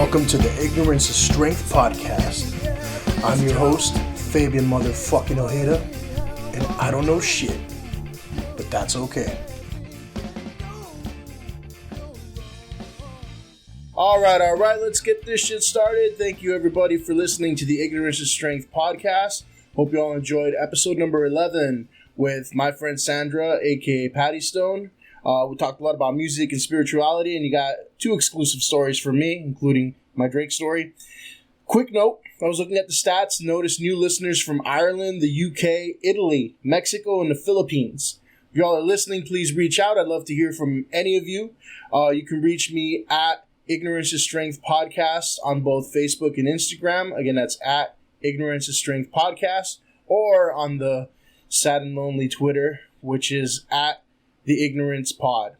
Welcome to the Ignorance is Strength podcast. I'm your host, Fabian motherfucking Ojeda, and I don't know shit, but that's okay. All right, let's get this shit started. Thank you everybody for listening to the Ignorance is Strength podcast. Hope you all enjoyed episode number 11 with my friend Sandra, aka Patty Stone. We talked a lot about music and spirituality, and you got 2 exclusive stories from me, including my Drake story. Quick note, I was looking at the stats, noticed new listeners from Ireland, the UK, Italy, Mexico, and the Philippines. If y'all are listening, please reach out. I'd love to hear from any of you. You can reach me at Ignorance is Strength Podcast on both Facebook and Instagram. Again, that's at Ignorance is Strength Podcast, or on the sad and lonely Twitter, which is at The Ignorance Pod.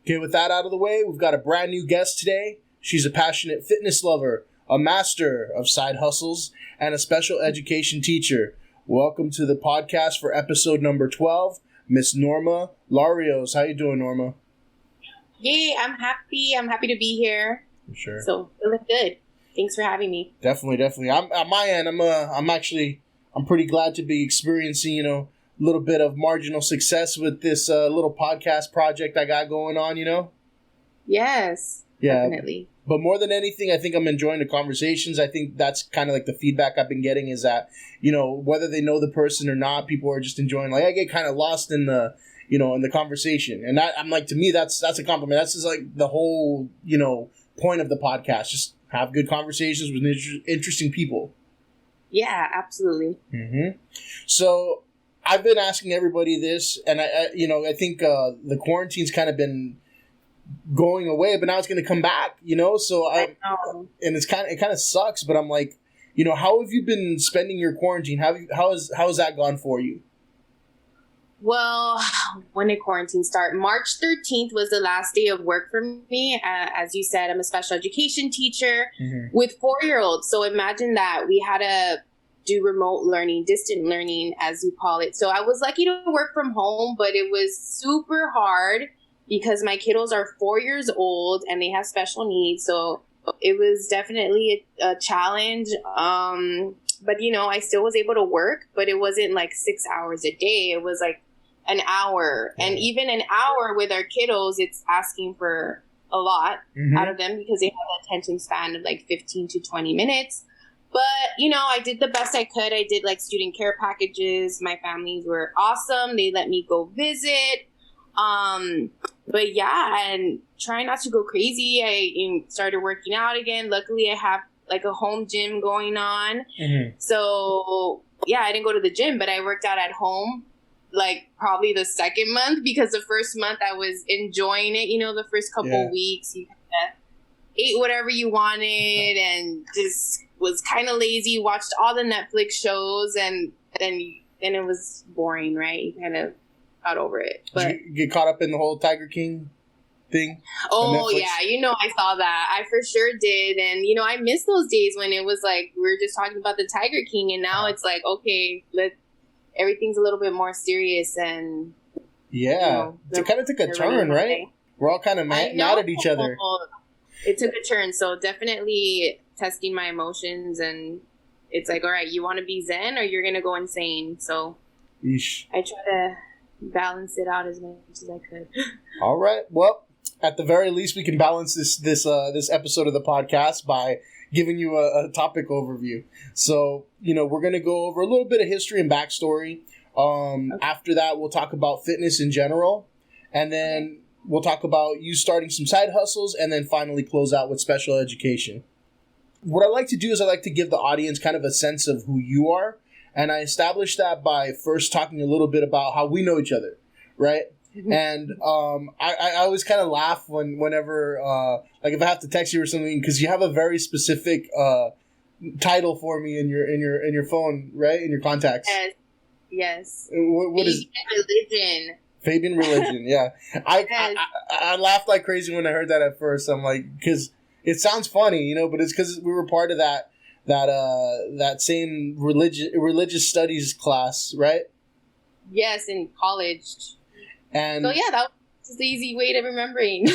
Okay, with that out of the way, we've got a brand new guest today. She's a passionate fitness lover, a master of side hustles, and a special education teacher. Welcome to the podcast for episode number 12, Miss Norma Larios. How you doing, Norma? Yay, I'm happy. I'm happy to be here. For sure. So, feeling good. Thanks for having me. Definitely. I'm at my end. I'm pretty glad to be experiencing, a little bit of marginal success with this little podcast project I got going on, Yes. Yeah, definitely. But more than anything, I think I'm enjoying the conversations. I think that's kind of like the feedback I've been getting is that, whether they know the person or not, people are just enjoying. Like, I get kind of lost in the, in the conversation. And I'm like, to me, that's a compliment. That's just like the whole, point of the podcast. Just have good conversations with interesting people. Yeah, absolutely. Mm-hmm. So I've been asking everybody this, and I think the quarantine's kind of been going away, but now it's going to come back, so I know. And it kind of sucks, but I'm like, how have you been spending your quarantine? How has that gone for you? Well, when did quarantine start? March 13th was the last day of work for me. As you said, I'm a special education teacher with 4-year-olds. So imagine that we had to do remote learning, distant learning, as you call it. So I was lucky to work from home, but it was super hard because my kiddos are 4 years old and they have special needs. So it was definitely a challenge. But, I still was able to work, but it wasn't like 6 hours a day. It was like an hour. And even an hour with our kiddos, it's asking for a lot out of them because they have an attention span of like 15 to 20 minutes. But, I did the best I could. I did like student care packages. My families were awesome. They let me go visit. But yeah, and trying not to go crazy. I started working out again. Luckily, I have like a home gym going on. So yeah, I didn't go to the gym, but I worked out at home like probably the second month, because the first month I was enjoying it. The first couple weeks you kind of ate whatever you wanted and just was kind of lazy, watched all the Netflix shows, and then it was boring, right? You kind of got over it. But did you get caught up in the whole Tiger King thing? Oh yeah, I saw that. I for sure did. And I miss those days when it was like we were just talking about the Tiger King, and now it's like, okay, everything's a little bit more serious. And it kind of took a turn, right? We're all kind of mad at each other. It took a turn, so definitely testing my emotions, and it's like, all right, you want to be zen or you're gonna go insane. So Yeesh. I try to balance it out as much as I could. All right. Well, at the very least, we can balance this episode of the podcast by giving you a topic overview. So, we're going to go over a little bit of history and backstory. Okay. After that, we'll talk about fitness in general. And then we'll talk about you starting some side hustles, and then finally close out with special education. What I like to do is I like to give the audience kind of a sense of who you are. And I established that by first talking a little bit about how we know each other, right? And I always kind of laugh whenever like if I have to text you or something, because you have a very specific title for me in your phone, right? In your contacts. Yes. What is religion? Fabian Religion. Yeah. I laughed like crazy when I heard that at first. I'm like, because it sounds funny, but it's because we were part of that same religious studies class, right? Yes, in college. So yeah, that was the easy way to remembering.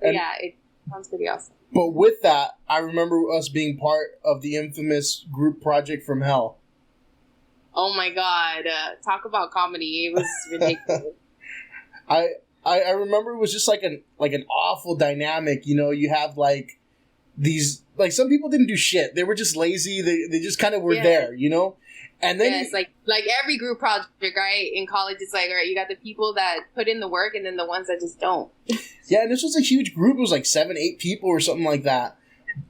It sounds pretty awesome. But with that, I remember us being part of the infamous group project from hell. Oh my God. Talk about comedy. It was ridiculous. I remember it was just like an awful dynamic. You know, you have like these, like, some people didn't do shit. They were just lazy. They just kind of were there, you know? And then yes, like every group project, right? In college, it's like, all right, you got the people that put in the work and then the ones that just don't. Yeah, and this was a huge group. It was like 7, 8 people or something like that.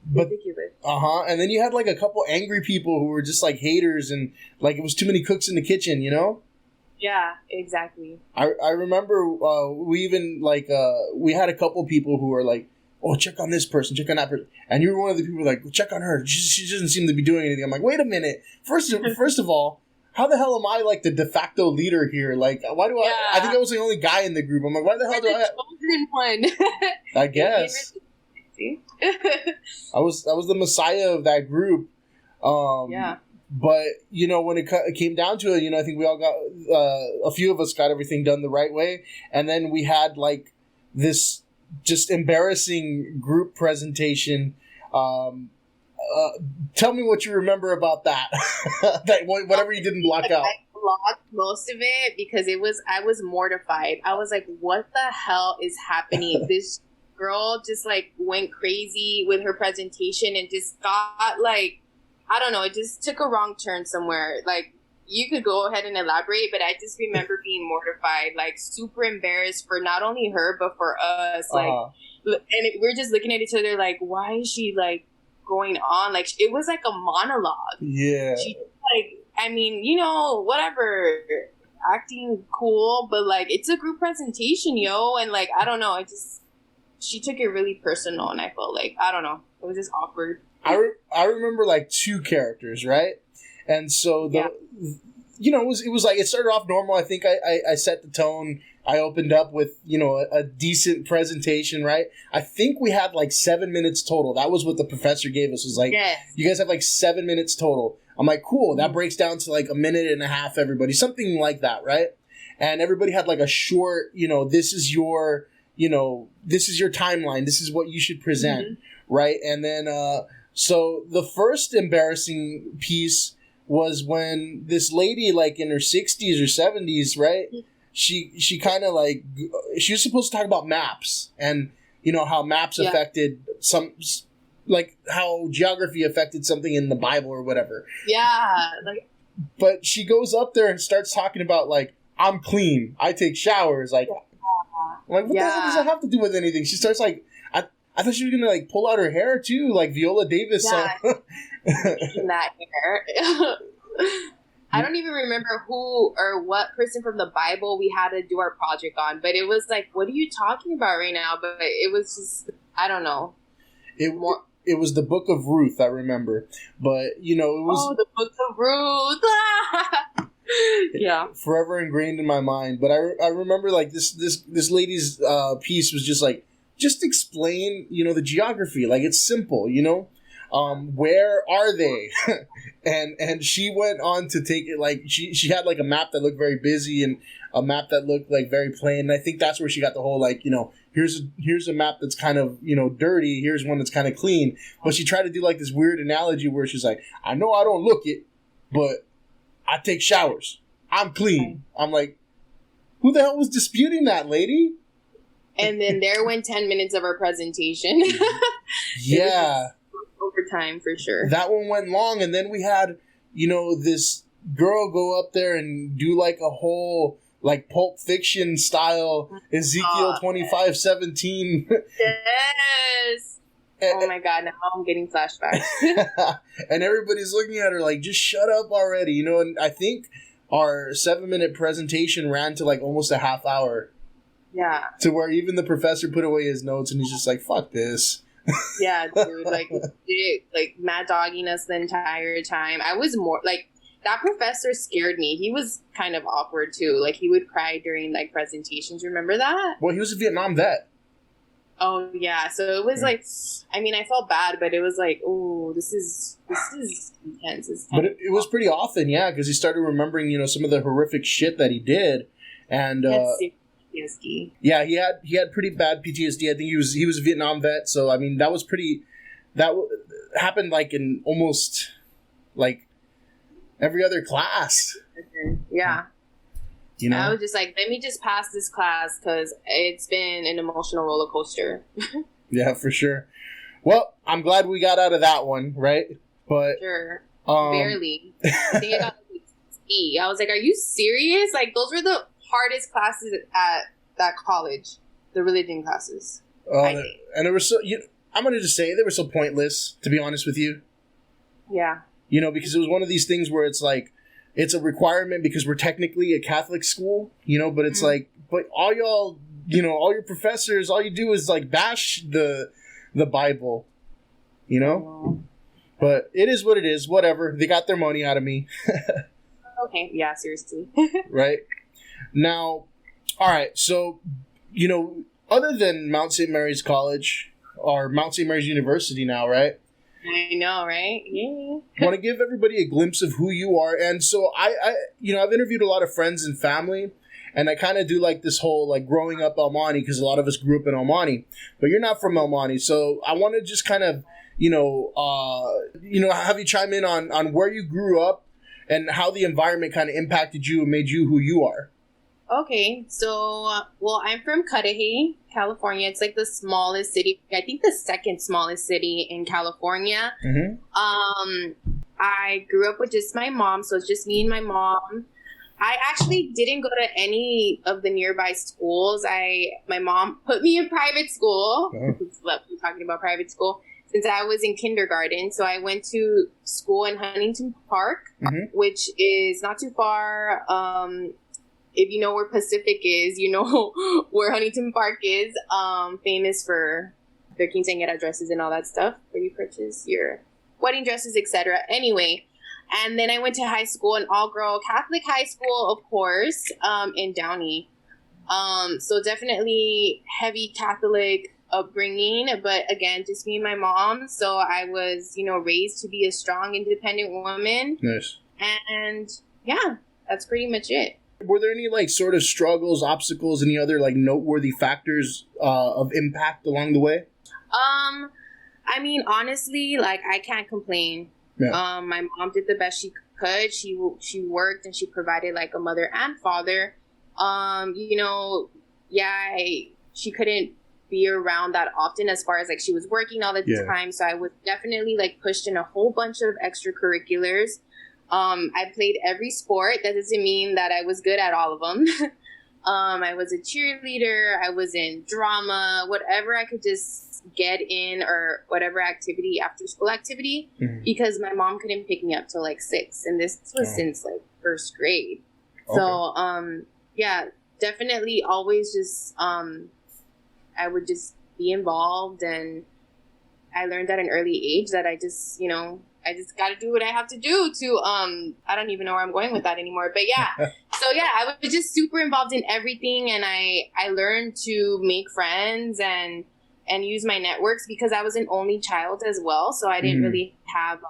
But, ridiculous. And then you had like a couple angry people who were just like haters and like it was too many cooks in the kitchen, you know? Yeah, exactly. I remember we even like we had a couple people who were like, oh, check on this person, check on that person, and you were one of the people like, check on her. She doesn't seem to be doing anything. I'm like, wait a minute. First of all, how the hell am I like the de facto leader here? Like, why do I think I was the only guy in the group. I'm like, why the hell do I? Chosen one. I guess. I was the messiah of that group. Yeah. But, you know, when it came down to it, you know, I think we all got, a few of us got everything done the right way. And then we had, like, this just embarrassing group presentation. Tell me what you remember about that. Whatever you didn't block out. I blocked most of it because I was mortified. I was like, what the hell is happening? This girl just, like, went crazy with her presentation and just got, like, I don't know, it just took a wrong turn somewhere. Like, you could go ahead and elaborate, but I just remember being mortified, like, super embarrassed for not only her, but for us. Like, and we're just looking at each other like, why is she, like, going on? Like, it was like a monologue. Yeah. She, like, I mean, you know, whatever, acting cool, but, like, it's a group presentation, yo. And, like, I don't know, she took it really personal, and I felt like, I don't know, it was just awkward. I remember like 2 characters, right? And so you know, it was like, it started off normal. I think I set the tone. I opened up with, you know, a decent presentation, right? I think we had like 7 minutes total. That was what the professor gave us, was like, you guys have like 7 minutes total. I'm like, cool. That breaks down to like a minute and a half, everybody, something like that, right? And everybody had like a short, you know, this is your timeline. This is what you should present, right? And then, so the first embarrassing piece was when this lady, like in her 60s or 70s, right? She kind of like, she was supposed to talk about maps and, you know, how maps affected some, like how geography affected something in the Bible or whatever. Yeah. Like, but she goes up there and starts talking about like, I'm clean, I take showers. Like, what the hell does that have to do with anything? She starts like, I thought she was gonna like pull out her hair too, like Viola Davis. Yeah, that hair. I don't even remember who or what person from the Bible we had to do our project on, but it was like, what are you talking about right now? But it was just, I don't know. It was the Book of Ruth, I remember, but you know, it was the Book of Ruth. Yeah, forever ingrained in my mind. But I remember like this lady's piece was just like, just explain, you know, the geography. Like, it's simple, you know? Where are they? and she went on to take it, like, she had, like, a map that looked very busy and a map that looked, like, very plain. And I think that's where she got the whole, like, you know, here's a map that's kind of, you know, dirty. Here's one that's kind of clean. But she tried to do, like, this weird analogy where she's like, I know I don't look it, but I take showers. I'm clean. I'm like, who the hell was disputing that, lady? And then there went 10 minutes of our presentation. Yeah. Overtime for sure. That one went long. And then we had, you know, this girl go up there and do like a whole, like, Pulp Fiction style Ezekiel 25:17. Yes. Oh my God, now I'm getting flashbacks. And everybody's looking at her like, just shut up already. You know, and I think our 7-minute presentation ran to like almost a half hour. Yeah. To where even the professor put away his notes and he's just like, fuck this. Yeah, dude. Like mad dogging us the entire time. I was more like, that professor scared me. He was kind of awkward too. Like, he would cry during like presentations. Remember that? Well, he was a Vietnam vet. Oh yeah. So it was like, I mean, I felt bad, but it was like, oh, this is intense. But it was pretty often, yeah, because he started remembering, you know, some of the horrific shit that he did. And PTSD. Yeah, he had pretty bad PTSD. I think he was a Vietnam vet, so I mean that happened like in almost like every other class. Yeah. You know? I was just like, let me just pass this class because it's been an emotional roller coaster. Yeah, for sure. Well, I'm glad we got out of that one, right? But sure. Barely. I think I got like C. I was like, are you serious? Like, those were the hardest classes at that college, the religion classes. And it was so, I'm going to just say they were so pointless, to be honest with you. Yeah. You know, because it was one of these things where it's like, it's a requirement because we're technically a Catholic school, you know, but it's like, but all y'all, you know, all your professors, all you do is like bash the Bible, you know? But it is what it is, whatever. They got their money out of me. Okay, yeah, seriously. Right? Now, all right, so, you know, other than Mount St. Mary's College, or Mount St. Mary's University now, right? I know, right? Yeah. Want to give everybody a glimpse of who you are. And so I you know, I've interviewed a lot of friends and family, and I kind of do like this whole like growing up El Monte, because a lot of us grew up in El Monte, but you're not from El Monte. So I want to just kind of, have you chime in on where you grew up and how the environment kind of impacted you and made you who you are. Okay, so, well, I'm from Cudahy, California. It's like the smallest city. I think the second smallest city in California. Mm-hmm. I grew up with just my mom, so it's just me and my mom. I actually didn't go to any of the nearby schools. My mom put me in private school. Oh. We're talking about private school. Since I was in kindergarten. So I went to school in Huntington Park, which is not too far. If you know where Pacific is, you know where Huntington Park is, famous for their quinceañera dresses and all that stuff, where you purchase your wedding dresses, etc. Anyway, and then I went to high school, an all-girl Catholic high school, of course, in Downey. So definitely heavy Catholic upbringing, but again, just me and my mom. So I was, raised to be a strong, independent woman. Nice. And yeah, that's pretty much it. Were there any like sort of struggles, obstacles, any other like noteworthy factors of impact along the way? I mean, honestly, like I can't complain. Yeah. My mom did the best she could. She worked and she provided like a mother and father. She couldn't be around that often as far as like she was working all the time. So I was definitely like pushed in a whole bunch of extracurriculars. I played every sport. That doesn't mean that I was good at all of them. I was a cheerleader. I was in drama, whatever I could just get in, or whatever activity, after school activity, because my mom couldn't pick me up till like 6. And this was since like first grade. Okay. So, definitely always just, I would just be involved, and I learned at an early age that I just got to do what I have to do to, I don't even know where I'm going with that anymore. But yeah, so yeah, I was just super involved in everything. And I learned to make friends and use my networks, because I was an only child as well. So I didn't really have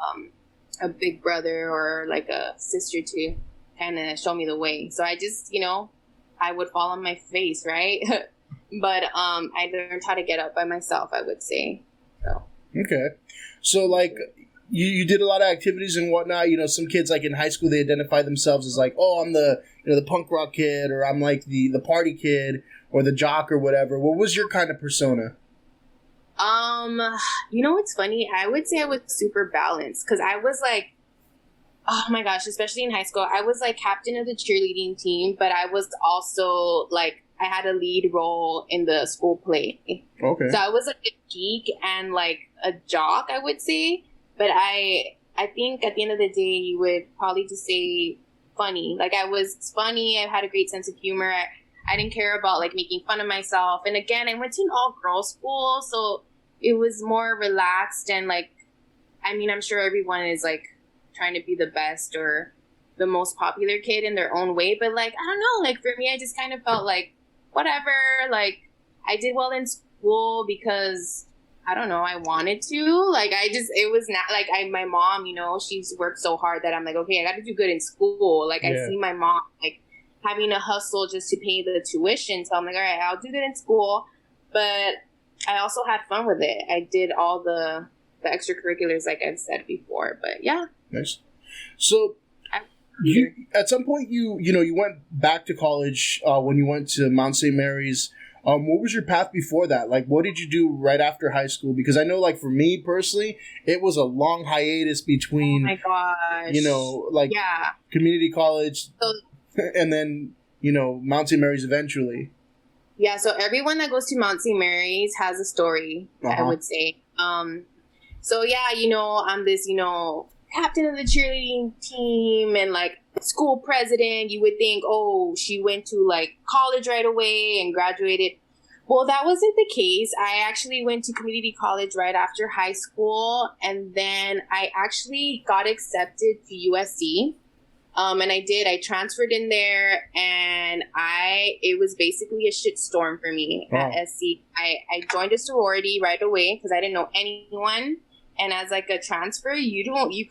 a big brother or like a sister to kind of show me the way. So I just, I would fall on my face, right? But I learned how to get up by myself, I would say. So. Okay. So like, You did a lot of activities and whatnot. Some kids like in high school, they identify themselves as like, oh, I'm the the punk rock kid, or I'm like the party kid, or the jock, or whatever. What was your kind of persona? What's funny? I would say I was super balanced, because I was like, oh my gosh, especially in high school, I was like captain of the cheerleading team, but I was also like, I had a lead role in the school play. Okay. So I was like a geek and like a jock, I would say. But I think at the end of the day, you would probably just say funny. Like, I was funny. I had a great sense of humor. I didn't care about, like, making fun of myself. And again, I went to an all-girls school, so it was more relaxed. And, like, I mean, I'm sure everyone is, like, trying to be the best or the most popular kid in their own way. But, like, I don't know. Like, for me, I just kind of felt like, whatever. Like, I did well in school because, I don't know, I wanted to. Like, it was not, like, my mom, she's worked so hard that I'm like, okay, I got to do good in school. Like, I see my mom, like, having to hustle just to pay the tuition. So I'm like, all right, I'll do that in school. But I also had fun with it. I did all the extracurriculars, like I've said before. But yeah. Nice. So you, at some point, you went back to college when you went to Mount St. Mary's. What was your path before that? Like, what did you do right after high school? Because I know, like, for me personally, it was a long hiatus between, oh my gosh, community college and then, Mount St. Mary's eventually. Yeah, so everyone that goes to Mount St. Mary's has a story, I would say. So, yeah, I'm this, captain of the cheerleading team and, like, school president. You would think, oh, she went to, like, college right away and graduated. Well, that wasn't the case. I actually went to community college right after high school, and then I actually got accepted to USC. And I transferred in there, and it was basically a shitstorm for me at SC. I joined a sorority right away because I didn't know anyone. And as like a transfer, you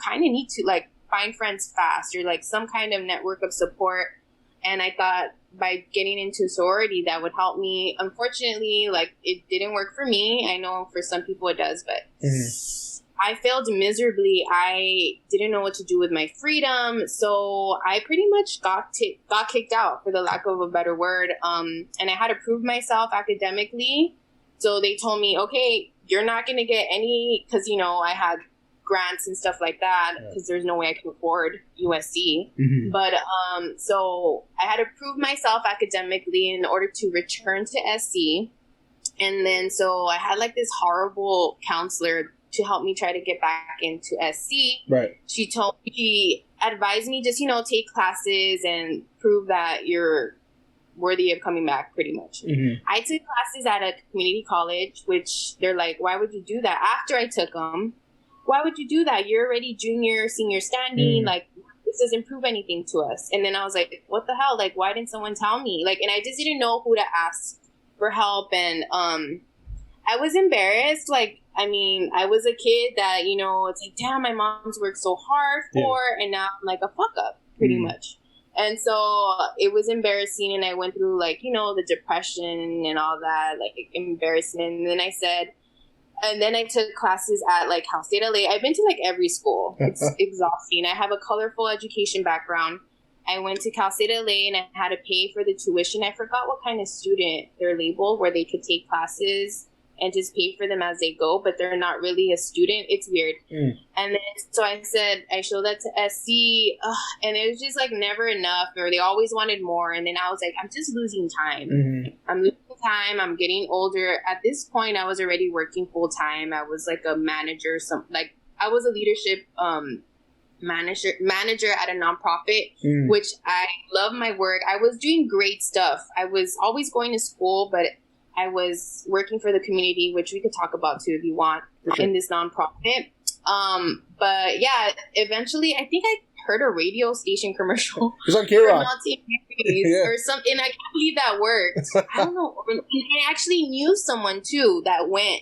kind of need to like find friends fast or like some kind of network of support. And I thought by getting into sorority, that would help me. Unfortunately, like it didn't work for me. I know for some people it does, but I failed miserably. I didn't know what to do with my freedom. So I pretty much got kicked out, for the lack of a better word. And I had to prove myself academically. So they told me, okay, you're not going to get any, because, I had grants and stuff like that, because there's no way I could afford USC. But so I had to prove myself academically in order to return to SC. And then so I had like this horrible counselor to help me try to get back into SC. Right. She advised me just, take classes and prove that you're worthy of coming back, pretty much. I took classes at a community college, which they're like, why would you do that? After I took them, why would you do that? You're already junior, senior standing. Like, this doesn't prove anything to us. And then I was like, what the hell? Like, why didn't someone tell me? Like, and I just didn't know who to ask for help. And I was embarrassed. Like, I mean, I was a kid that, it's like, damn, my mom's worked so hard for, and now I'm like a fuck up, pretty much. And so it was embarrassing, and I went through, like, the depression and all that, like, embarrassment. And then I took classes at, like, Cal State LA. I've been to, like, every school. It's exhausting. I have a colorful education background. I went to Cal State LA, and I had to pay for the tuition. I forgot what kind of student they're labeled, where they could take classes and just pay for them as they go, but they're not really a student. It's weird. And then, so I showed that to SC, and it was just like never enough, or they always wanted more. And then I was like, I'm just losing time. I'm losing time. I'm getting older. At this point, I was already working full time. I was like a manager, I was a leadership manager at a nonprofit, which I love my work. I was doing great stuff. I was always going to school, but I was working for the community, which we could talk about too if you want, in this nonprofit. But yeah, eventually I think I heard a radio station commercial. It was on K-Rock. Or something. I can't believe that worked. I don't know. And I actually knew someone too that went.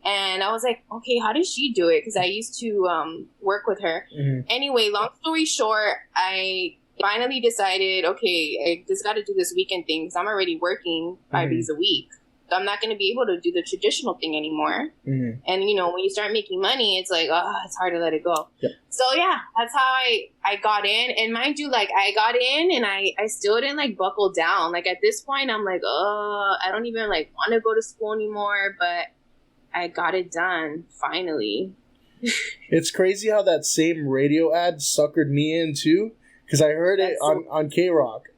And I was like, okay, how does she do it? Because I used to work with her. Anyway, long story short, I finally decided, okay, I just got to do this weekend thing because I'm already working 5 days a week. So I'm not going to be able to do the traditional thing anymore. And, when you start making money, it's like, it's hard to let it go. So, yeah, that's how I got in. And mind you, like, I got in and I still didn't, like, buckle down. Like, at this point, I'm like, I don't even, like, want to go to school anymore. But I got it done, finally. It's crazy how that same radio ad suckered me in, too. Because I heard it on K-Rock,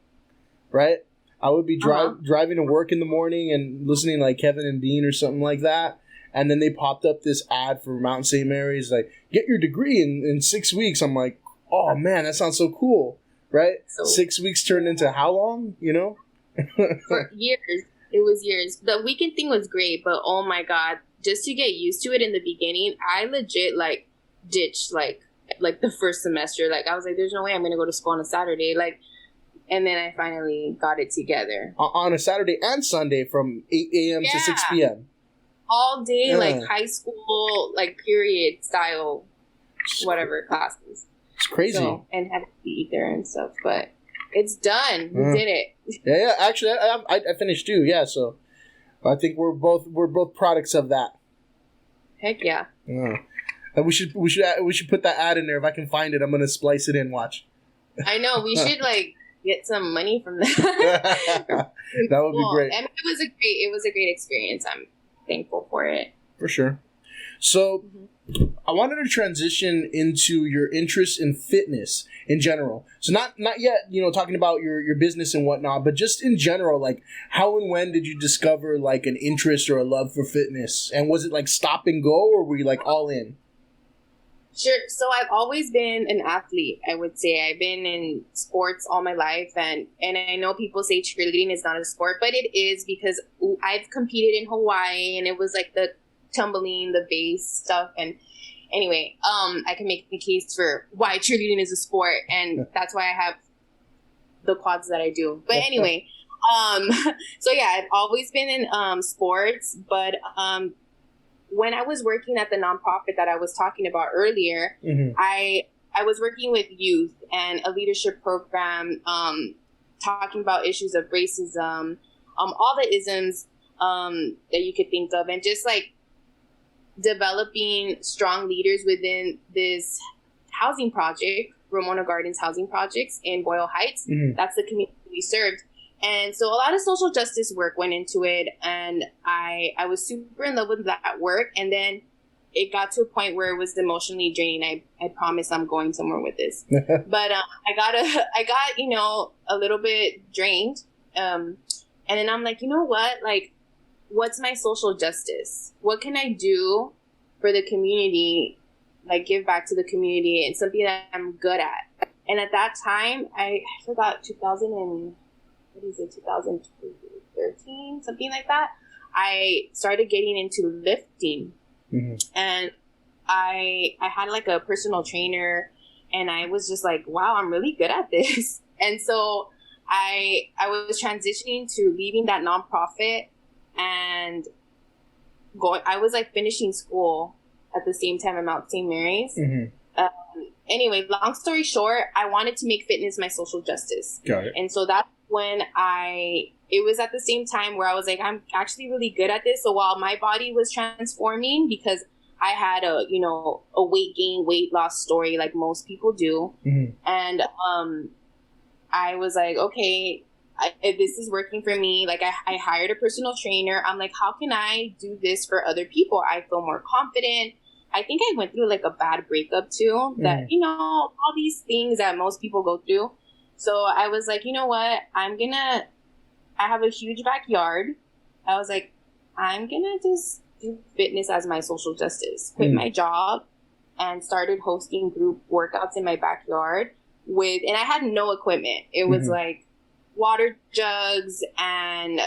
right? I would be driving to work in the morning and listening like Kevin and Bean or something like that. And then they popped up this ad for Mount St. Mary's, like, get your degree in 6 weeks. I'm like, oh, man, that sounds so cool, right? So, 6 weeks turned into how long, For years. It was years. The weekend thing was great, but oh, my God. Just to get used to it in the beginning, I legit, like, ditched, like the first semester. Like, I was like, there's no way I'm going to go to school on a Saturday. Like, and then I finally got it together. On a Saturday and Sunday from 8 a.m. to 6 p.m. All day, like high school, like period style, whatever classes. It's crazy. So, and had to eat there and stuff. But it's done. We did it. Yeah. Actually, I finished too. Yeah, so I think we're both products of that. Heck yeah. And we should put that ad in there. If I can find it, I'm gonna splice it in. Watch. I know we should get some money from that. That would be great. And it was a great experience. I'm thankful for it. For sure. So, I wanted to transition into your interest in fitness in general. So not yet, talking about your business and whatnot, but just in general, like how and when did you discover like an interest or a love for fitness? And was it like stop and go, or were you like all in? Sure. So I've always been an athlete, I would say. I've been in sports all my life. And I know people say cheerleading is not a sport, but it is, because I've competed in Hawaii, and it was like the tumbling, the base stuff. And anyway, I can make the case for why cheerleading is a sport. And that's why I have the quads that I do. But anyway, so yeah, I've always been in sports, but when I was working at the nonprofit that I was talking about earlier, I was working with youth and a leadership program, talking about issues of racism, all the isms that you could think of, and just like developing strong leaders within this housing project, Ramona Gardens Housing Projects in Boyle Heights. That's the community we served. And so a lot of social justice work went into it, and I was super in love with that work. And then it got to a point where it was emotionally draining. I promise I'm going somewhere with this, but I got a little bit drained. And then I'm like, you know what? Like, what's my social justice? What can I do for the community? Like, give back to the community, and something that I'm good at. And at that time, I forgot 2013, something like that, I started getting into lifting. And I had like a personal trainer, and I was just like, wow, I'm really good at this. And so I was transitioning to leaving that nonprofit and I was like finishing school at the same time at Mount St. Mary's. Anyway, long story short, I wanted to make fitness my social justice. Got it. And so that's when it was at the same time where I was like, I'm actually really good at this. So while my body was transforming, because I had a weight gain, weight loss story like most people do. And I was like, okay, if this is working for me, like I hired a personal trainer. I'm like, how can I do this for other people? I feel more confident. I think I went through like a bad breakup too, that, all these things that most people go through. So I was like, you know what? I have a huge backyard. I was like, I'm going to just do fitness as my social justice. Quit my job and started hosting group workouts in my backyard and I had no equipment. It was like water jugs and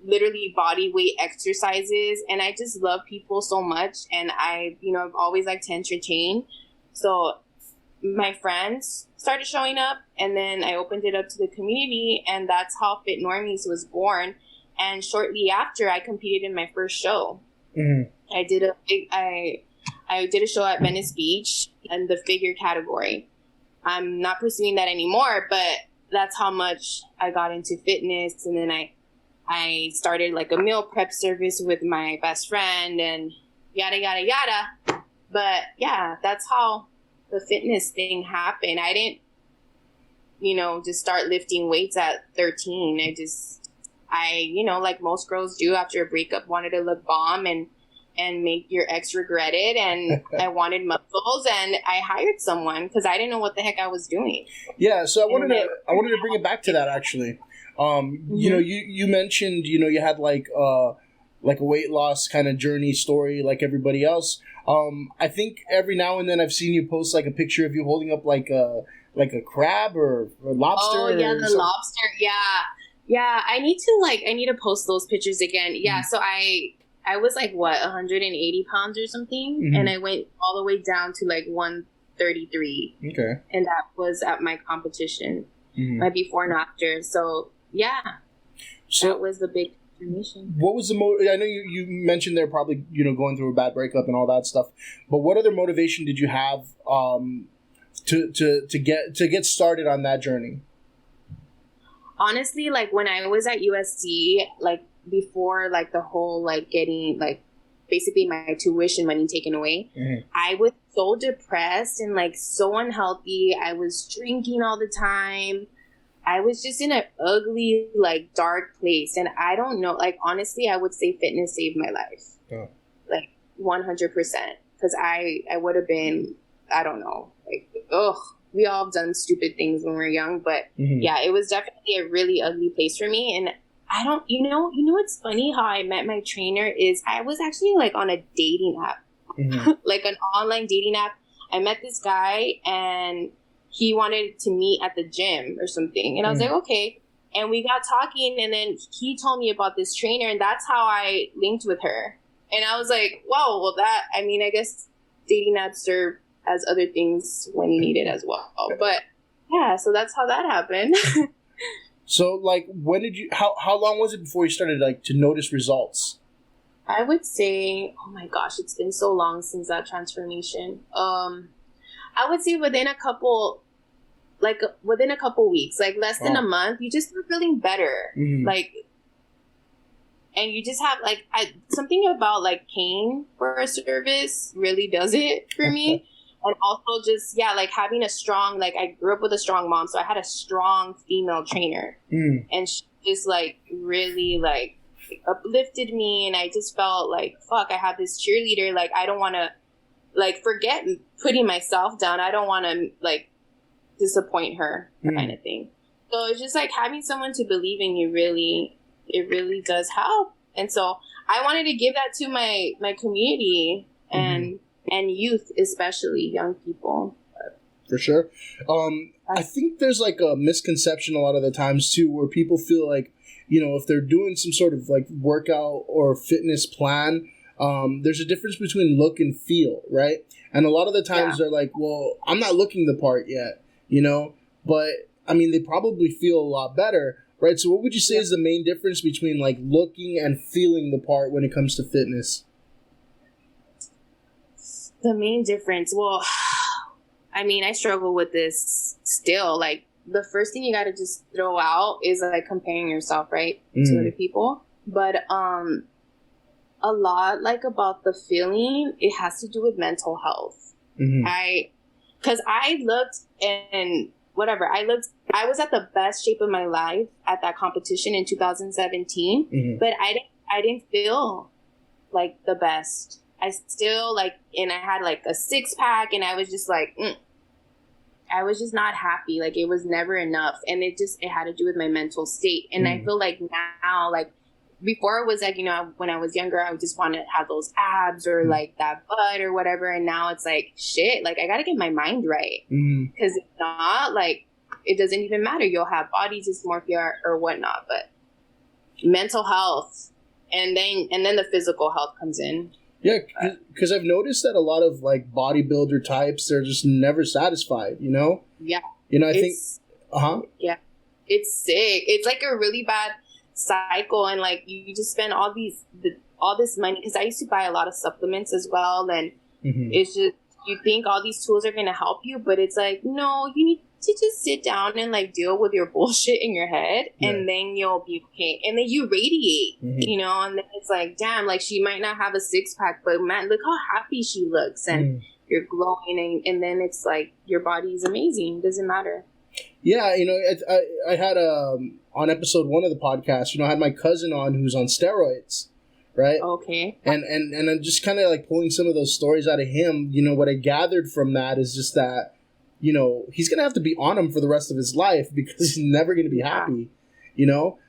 literally body weight exercises. And I just love people so much. And I've always liked to entertain. So my friends started showing up, and then I opened it up to the community, and that's how Fit Normies was born. And shortly after, I competed in my first show. I did a show at Venice Beach in the figure category. I'm not pursuing that anymore, but that's how much I got into fitness. And then I started like a meal prep service with my best friend, and yada yada yada. But yeah, that's how the fitness thing happened. I didn't, just start lifting weights at 13. I like most girls do after a breakup, wanted to look bomb and make your ex regret it. And I wanted muscles, and I hired someone because I didn't know what the heck I was doing. Yeah. So I wanted to bring it back to that actually. You mentioned, you had like a weight loss kind of journey story like everybody else. I think every now and then I've seen you post like a picture of you holding up like a crab or a lobster. Oh yeah, the lobster. Yeah. I need to post those pictures again. Yeah. So I was like 180 pounds or something, and I went all the way down to like 133. Okay. And that was at my competition, my before and after. So yeah, that was the big. What was the I know you mentioned they're probably going through a bad breakup and all that stuff, but what other motivation did you have to get started on that journey? honestly, like when I was at USC, like before like the whole like getting like basically my tuition money taken away, I was so depressed and like so unhealthy. I was drinking all the time. I was just in an ugly, like dark place. And I don't know, like honestly, I would say fitness saved my life. Oh. Like 100%. Because I would have been, I don't know, like, we all have done stupid things when we're young. But yeah, it was definitely a really ugly place for me. And I don't, you know what's funny how I met my trainer is I was actually like on a dating app, like an online dating app. I met this guy and he wanted to meet at the gym or something. And I was like, okay. And we got talking and then he told me about this trainer and that's how I linked with her. And I was like, wow, well I guess dating apps serve as other things when you need it as well. But yeah, so that's how that happened. So, like, when did you, how long was it before you started, like, to notice results? I would say, oh my gosh, it's been so long since that transformation. I would say within a couple weeks, like less than a month, you just start feeling better. Like, and you just have, like, something about, like, paying for a service really does it for me. And also just, yeah, like having a strong, like I grew up with a strong mom. So I had a strong female trainer and she just like really like uplifted me. And I just felt like, fuck, I have this cheerleader. Like, I don't want to like forget putting myself down. I don't want to like disappoint her kind of thing. So it's just like having someone to believe in you it really does help. And so I wanted to give that to my community and youth, especially young people. For sure. I think there's like a misconception a lot of the times too, where people feel like, if they're doing some sort of like workout or fitness plan, there's a difference between look and feel, right? And a lot of the times they're like, well, I'm not looking the part yet, but I mean, they probably feel a lot better, right? So what would you say is the main difference between like looking and feeling the part when it comes to fitness? The main difference, well, I mean, I struggle with this still. Like, the first thing you got to just throw out is, like, comparing yourself, right, to other people. But a lot, like, about the feeling, it has to do with mental health. Because I looked and whatever, I was at the best shape of my life at that competition in 2017, but I didn't feel like the best. I still like, and I had like a 6-pack and I was just like, I was just not happy. Like it was never enough. And it had to do with my mental state. And I feel like now, like before it was like, when I was younger, I would just want to have those abs or like that butt or whatever. And now it's like, shit, like I got to get my mind right. Because if not, like it doesn't even matter. You'll have body dysmorphia or whatnot, but mental health and then the physical health comes in. Yeah, because I've noticed that a lot of like bodybuilder types, they're just never satisfied, Yeah. I think, Yeah, it's sick. It's like a really bad cycle, and like you just spend all this money. Because I used to buy a lot of supplements as well, and it's just you think all these tools are gonna help you, but it's like no, you need to just sit down and like deal with your bullshit in your head and then you'll be okay. And then you radiate, and then it's like, damn, like she might not have a 6-pack, but man, look how happy she looks and you're glowing. And then it's like, your body is amazing. Doesn't matter. Yeah. I had, on episode 1 of the podcast, I had my cousin on who's on steroids. Right. Okay. And I'm just kind of like pulling some of those stories out of him. What I gathered from that is just that, he's going to have to be on him for the rest of his life because he's never going to be happy,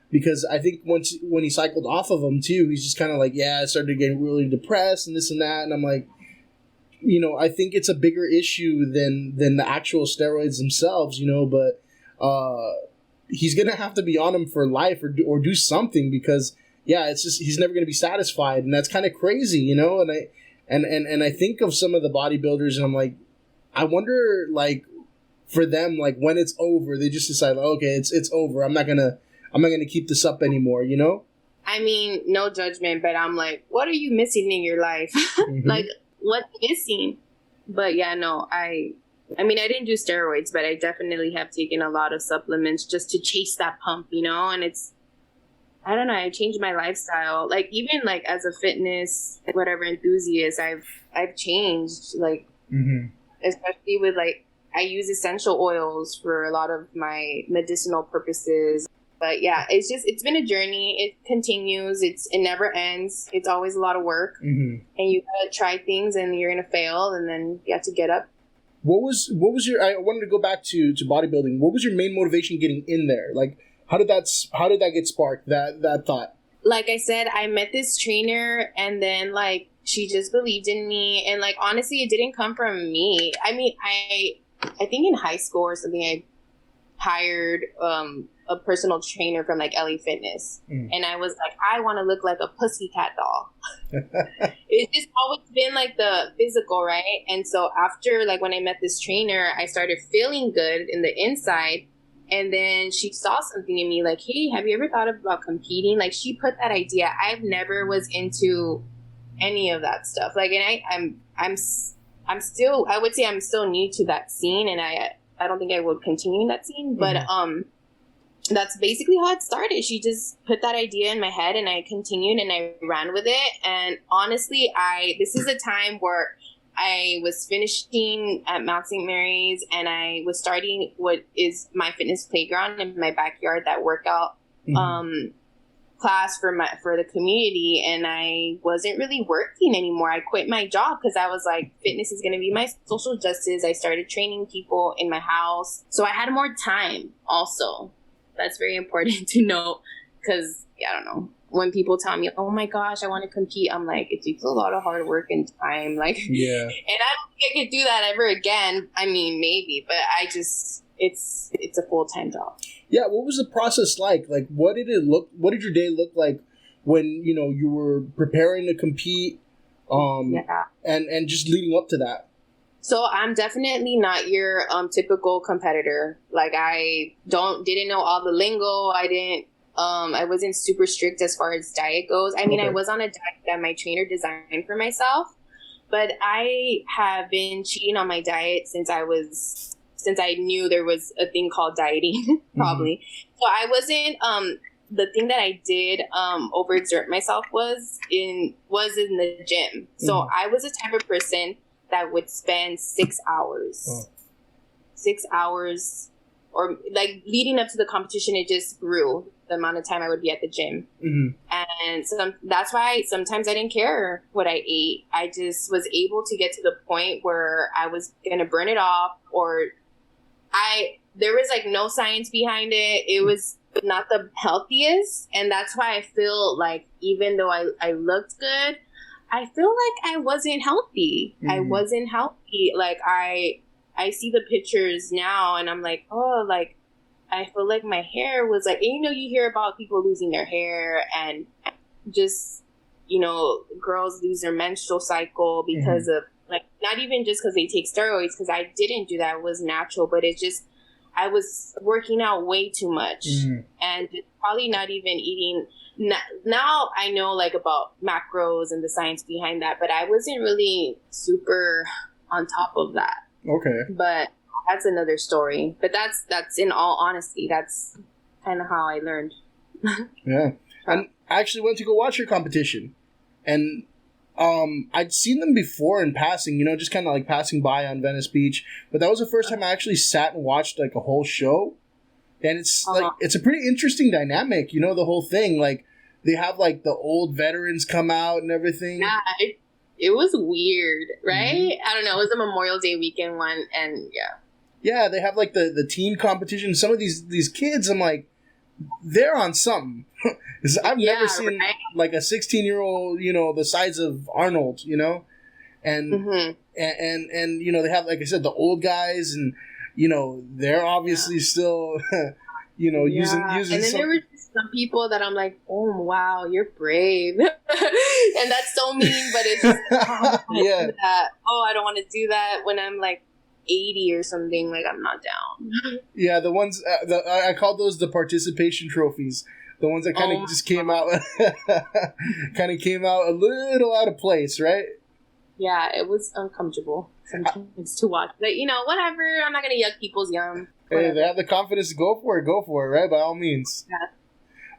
because I think when he cycled off of them too, he's just kind of like, I started getting really depressed and this and that. And I'm like, I think it's a bigger issue than the actual steroids themselves, but he's going to have to be on him for life or do something because it's just, he's never going to be satisfied. And that's kind of crazy, and I think of some of the bodybuilders and I'm like, I wonder, like, for them, like, when it's over, they just decide, like, okay, it's over. I'm not gonna keep this up anymore, I mean, no judgment, but I'm like, what are you missing in your life? Like, what's missing? But yeah, no, I I mean, I didn't do steroids, but I definitely have taken a lot of supplements just to chase that pump, you know? And I don't know, I changed my lifestyle. Like, even like as a fitness, whatever enthusiast, I've changed, like, especially with like, I use essential oils for a lot of my medicinal purposes. But yeah, it's been a journey. It continues. It never ends. It's always a lot of work. And you gotta try things and you're gonna fail and then you have to get up. What was your, I wanted to go back to bodybuilding. What was your main motivation getting in there? Like, how did that get sparked, that thought? Like I said, I met this trainer and then like she just believed in me, and like honestly it didn't come from me. I mean, I think in high school or something I hired a personal trainer from like LA Fitness, and I was like, I want to look like a pussycat doll. It's just always been like the physical, right? And so after like when I met this trainer, I started feeling good in the inside. And then she saw something in me like, hey, have you ever thought about competing? Like, she put that idea. I've never was into any of that stuff. Like, and I'm still, I would say I'm still new to that scene, and I don't think I would continue in that scene. But that's basically how it started. She just put that idea in my head, and I continued and I ran with it. And honestly, this is a time where I was finishing at Mount St. Mary's, and I was starting what is my fitness playground in my backyard, that workout class for the community, and I wasn't really working anymore. I quit my job because I was like, fitness is going to be my social justice. I started training people in my house, so I had more time. Also, that's very important to know, because I don't know, when people tell me, oh my gosh, I want to compete, I'm like, it takes a lot of hard work and time. Like, yeah. And I don't think I could do that ever again. I mean, maybe, but it's a full-time job. Yeah. What was the process like? Like, what did your day look like when, you were preparing to compete, and just leading up to that? So I'm definitely not your typical competitor. Like, I didn't know all the lingo. I wasn't super strict as far as diet goes. I mean, I was on a diet that my trainer designed for myself, but I have been cheating on my diet since I knew there was a thing called dieting, probably. So I wasn't, the thing that I did overexert myself was in the gym. So I was the type of person that would spend 6 hours. 6 hours, or like leading up to the competition, it just grew the amount of time I would be at the gym. And so that's why sometimes I didn't care what I ate. I just was able to get to the point where I was going to burn it off, or there was like no science behind it. It was not the healthiest. And that's why I feel like even though I looked good, I feel like I wasn't healthy. I wasn't healthy. Like I see the pictures now and I'm like, oh, like I feel like my hair was like, and you hear about people losing their hair and just, girls lose their menstrual cycle because of like, not even just because they take steroids, because I didn't do that. It was natural, but it's just, I was working out way too much and probably not even eating. Now I know like about macros and the science behind that, but I wasn't really super on top of that. Okay. But that's another story. But that's in all honesty, that's kind of how I learned. Yeah. And I actually went to go watch your competition. And I'd seen them before in passing, just kind of like passing by on Venice Beach. But that was the first time I actually sat and watched like a whole show. And it's like, it's a pretty interesting dynamic, the whole thing. Like, they have like the old veterans come out and everything. Yeah, it was weird, right? I don't know. It was a Memorial Day weekend one, and yeah. Yeah, they have like the teen competition. Some of these kids, I'm like, they're on something. I've never seen like a 16-year-old, the size of Arnold, and they have, like I said, the old guys, and they're obviously still using. And then there were just some people that I'm like, oh wow, you're brave, and that's so mean, but it's just, I don't want to do that when I'm like 80 or something. Like, I'm not down. Yeah, the ones I call those the participation trophies. The ones that kind of just came out, a little out of place, right? Yeah, it was uncomfortable sometimes to watch. But, whatever. I'm not going to yuck people's yum. Hey, they have the confidence to go for it, right? By all means. Yeah.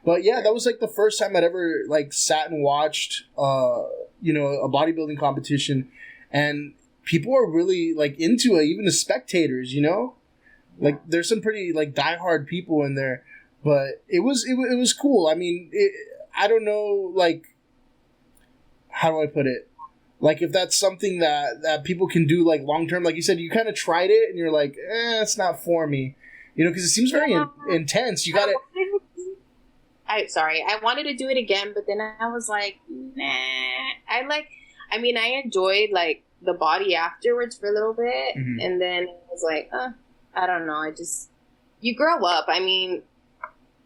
But yeah, that was like the first time I'd ever like sat and watched, a bodybuilding competition, and people are really like into it, even the spectators, Like there's some pretty like diehard people in there, but it was cool. I mean, I don't know, like, how do I put it? Like if that's something that people can do like long term, like you said, you kind of tried it and you're like, it's not for me, because it seems very intense. You got to. I wanted to do it again, but then I was like, nah. I enjoyed like the body afterwards for a little bit, and then I was like, I don't know. You grow up. I mean,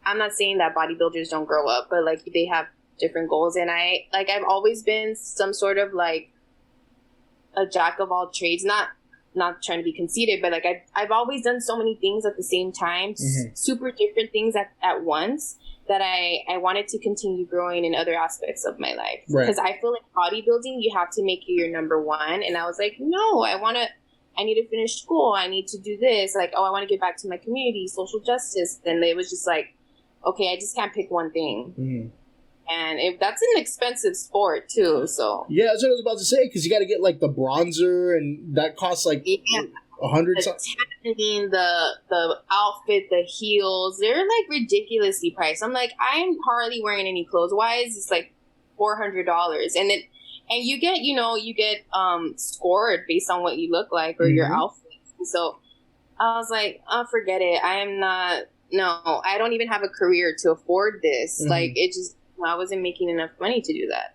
I'm not saying that bodybuilders don't grow up, but like they have different goals, and I've always been some sort of like a jack of all trades, not trying to be conceited, but like I've always done so many things at the same time, super different things at once, that I wanted to continue growing in other aspects of my life. Because I feel like bodybuilding, you have to make it your number one. And I was like, no, I need to finish school. I need to do this. Like, I want to get back to my community, social justice. Then it was just like, okay, I just can't pick one thing. And that's an expensive sport too. So yeah, that's what I was about to say, because you got to get like the bronzer, and that costs like $100 something. The outfit, the heels, they're like ridiculously priced. I'm like, I'm hardly wearing any clothes. Why is this like $400? And you get scored based on what you look like or your outfit. So I was like, oh, forget it. I don't even have a career to afford this. Like I wasn't making enough money to do that.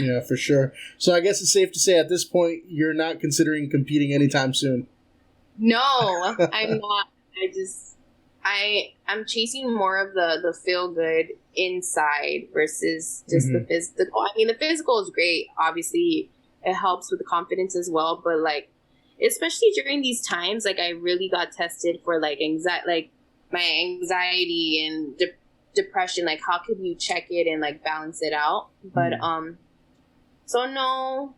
Yeah, for sure. So I guess it's safe to say at this point, you're not considering competing anytime soon. No, I'm not. I'm chasing more of the feel good inside versus just the physical. I mean, the physical is great. Obviously, it helps with the confidence as well. But like, especially during these times, like I really got tested for like my anxiety and depression. Like, how could you check it and like balance it out? But so no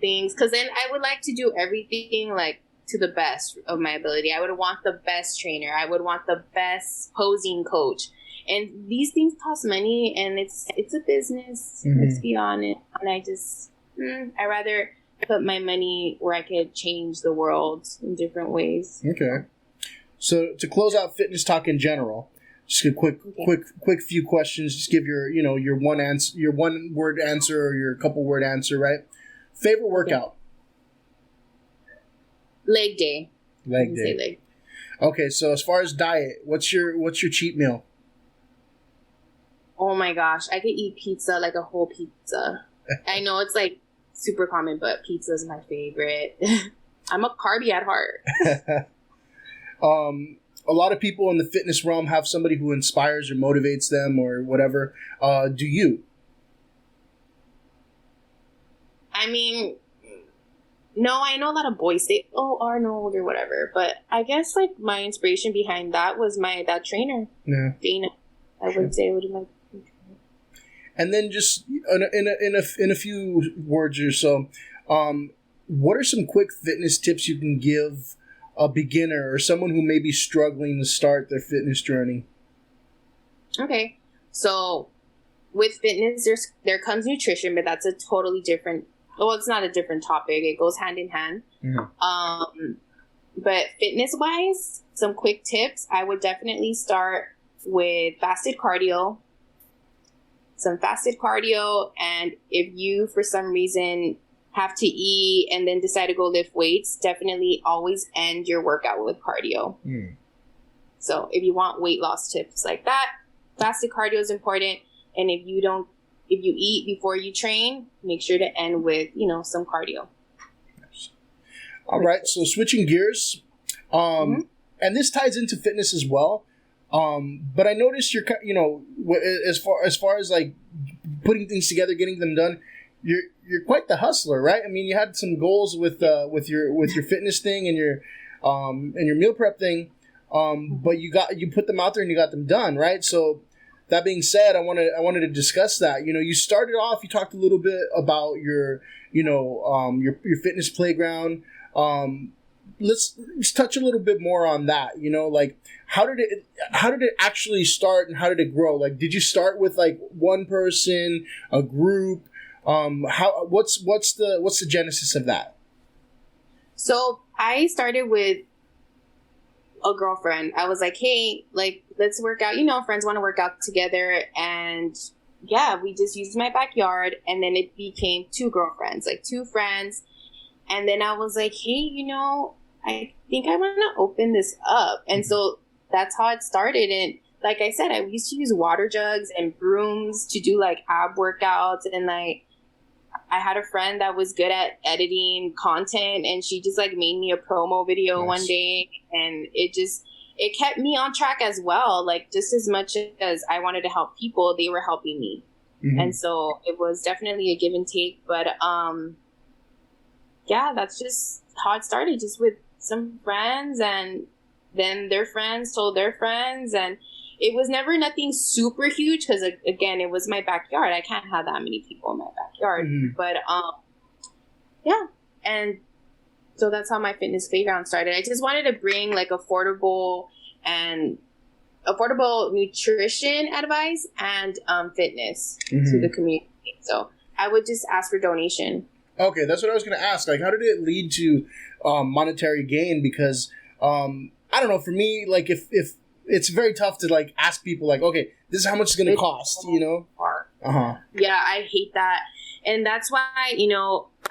things. Because then I would like to do everything like to the best of my ability. I would want the best trainer. I would want the best posing coach. And these things cost money, and it's a business. Let's be honest. And I rather put my money where I could change the world in different ways. Okay. So to close out fitness talk in general, just a quick few questions. Just give your one word answer or your couple word answer, right? Favorite workout? Leg day. Leg day. Okay, so as far as diet, what's your cheat meal? Oh my gosh, I could eat pizza, like a whole pizza. I know it's like super common, but pizza is my favorite. I'm a carby at heart. A lot of people in the fitness realm have somebody who inspires or motivates them or whatever. Do you? I mean, no, I know a lot of boys say, oh, Arnold or whatever. But I guess like my inspiration behind that was that trainer. Yeah. Dana. I would say it was my trainer. And then just in a few words or so, what are some quick fitness tips you can give a beginner or someone who may be struggling to start their fitness journey? Okay. So with fitness, there comes nutrition, but that's a totally different, well, it's not a different topic. It goes hand in hand. But fitness wise, some quick tips. I would definitely start with fasted cardio. Some fasted cardio. And if you, for some reason, have to eat and then decide to go lift weights, definitely always end your workout with cardio. So if you want weight loss tips like that, fasted cardio is important. And if you eat before you train, make sure to end with, some cardio. All right. So switching gears, and this ties into fitness as well. But I noticed you're, as far as like putting things together, getting them done, you're quite the hustler, right? I mean, you had some goals with your fitness thing and your meal prep thing, but you put them out there and you got them done, right? So that being said, I wanted to discuss that. You started off, you talked a little bit about your your fitness playground. Let's touch a little bit more on that. Like how did it actually start, and how did it grow? Like, did you start with like one person, a group? What's the genesis of that? So I started with a girlfriend. I was like, hey, like, let's work out. Friends want to work out together. And yeah, we just used my backyard, and then it became two girlfriends, like two friends. And then I was like, hey, I think I want to open this up. And so that's how it started. And like I said, I used to use water jugs and brooms to do like ab workouts. And like, I had a friend that was good at editing content, and she just like made me a promo video one day, and it kept me on track as well. Like, just as much as I wanted to help people, they were helping me. Mm-hmm. And so it was definitely a give and take. But yeah, that's just how it started, just with some friends, and then their friends told their friends, and it was never nothing super huge because, again, it was my backyard. I can't have that many people in my backyard. Mm-hmm. But yeah, and so that's how my fitness playground started. I just wanted to bring like affordable nutrition advice and fitness to the community. So I would just ask for donation. Okay, that's what I was going to ask. Like, how did it lead to monetary gain? Because I don't know. For me, like, if it's very tough to like ask people like, okay, this is how much it's going to cost, Yeah, I hate that. And that's why,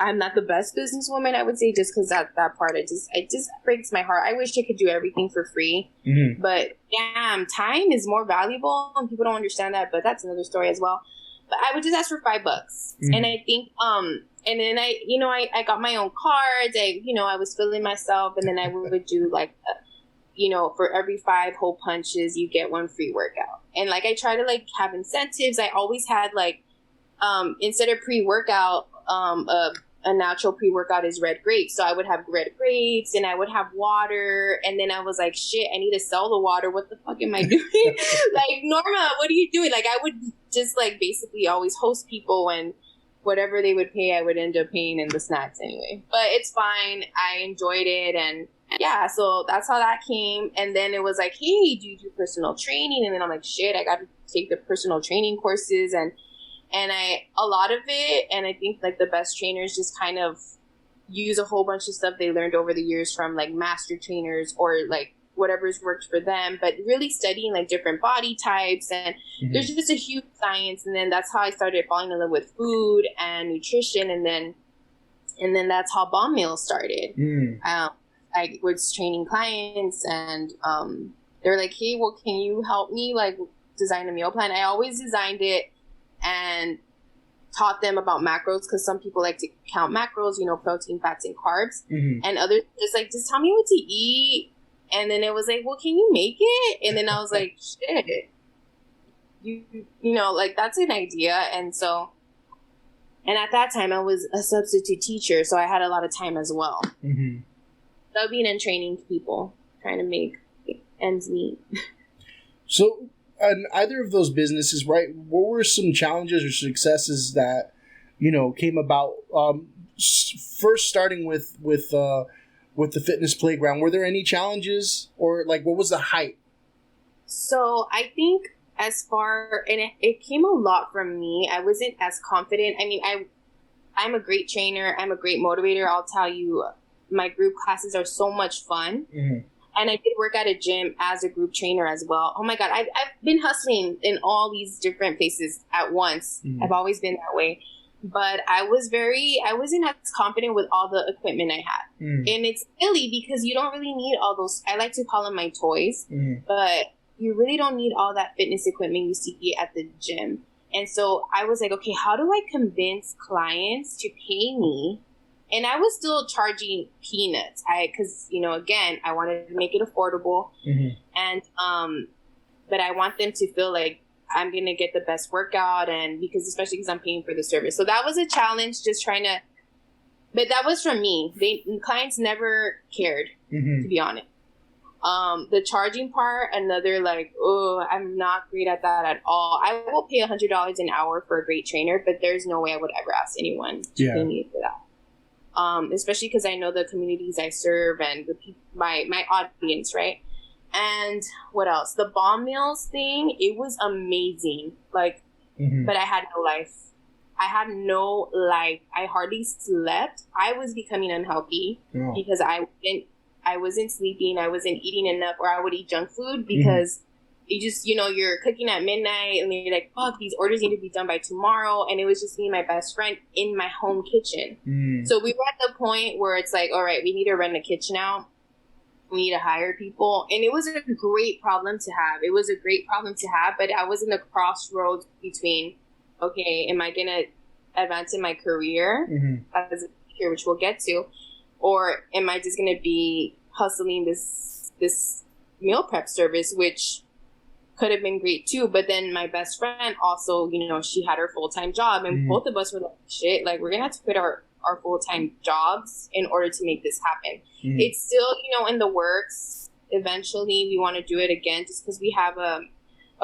I'm not the best businesswoman, I would say, just because that part, it just breaks my heart. I wish I could do everything for free, but damn, time is more valuable, and people don't understand that, but that's another story as well. But I would just ask for $5. And I think, and then I got my own cards. I was filling myself, and then I would do like, for every 5 hole punches, you get 1 free workout. And like, I try to like have incentives. I always had like, instead of pre-workout, a natural pre-workout is red grapes. So I would have red grapes, and I would have water. And then I was like, shit, I need to sell the water. What the fuck am I doing? Like, Norma, what are you doing? Like, I would just like basically always host people, and whatever they would pay, I would end up paying in the snacks anyway. But it's fine. I enjoyed it. And yeah, so that's how that came. And then it was like, hey, do you do personal training? And then I'm like, shit, I got to take the personal training courses. And a lot of it, and I think like the best trainers just kind of use a whole bunch of stuff they learned over the years from like master trainers or like whatever's worked for them, but really studying like different body types, and there's just a huge science. And then that's how I started falling in love with food and nutrition. And then that's how Bomb Meal started. I was training clients, and they're like, hey, well, can you help me like design a meal plan? I always designed it and taught them about macros, because some people like to count macros, protein, fats, and carbs. And others just tell me what to eat. And then it was like, well, can you make it? And then I was like, shit, like, that's an idea. And so, and at that time I was a substitute teacher, so I had a lot of time as well. Subbing and training people, trying to make ends meet. So, in either of those businesses, right, what were some challenges or successes that, came about? First, starting with the fitness playground, were there any challenges, or like, what was the hype? So I think and it came a lot from me. I wasn't as confident. I mean, I'm a great trainer. I'm a great motivator. I'll tell you, my group classes are so much fun. And I did work at a gym as a group trainer as well. Oh my God, I've been hustling in all these different places at once. I've always been that way. But I wasn't as confident with all the equipment I had. And it's silly because you don't really need all those, I like to call them my toys, but you really don't need all that fitness equipment you see at the gym. And so I was like, okay, how do I convince clients to pay me? And I was still charging peanuts. Because, again, I wanted to make it affordable. And, but I want them to feel like I'm going to get the best workout, and especially because I'm paying for the service. So that was a challenge, just trying to, but that was from me. Clients never cared, to be honest. The charging part, another like, oh, I'm not great at that at all. I will pay $100 an hour for a great trainer, but there's no way I would ever ask anyone to pay me for that. Especially because I know the communities I serve and my audience, right? And what else? The bomb meals thing, it was amazing. Like, but I had no life. I had no life. I hardly slept. I was becoming unhealthy because I wasn't sleeping. I wasn't eating enough, or I would eat junk food because you just, you're cooking at midnight and you're like, fuck, these orders need to be done by tomorrow. And it was just me and my best friend in my home kitchen. So we were at the point where it's like, all right, we need to rent a kitchen out. We need to hire people. And it was a great problem to have. It was a great problem to have, but I was in the crossroads between, okay, am I going to advance in my career as a teacher, which we'll get to, or am I just going to be hustling this meal prep service, which could have been great too. But then my best friend also, she had her full-time job, and both of us were like, shit, like we're going to have to quit our full-time jobs in order to make this happen. It's still, in the works. Eventually we want to do it again just because we have a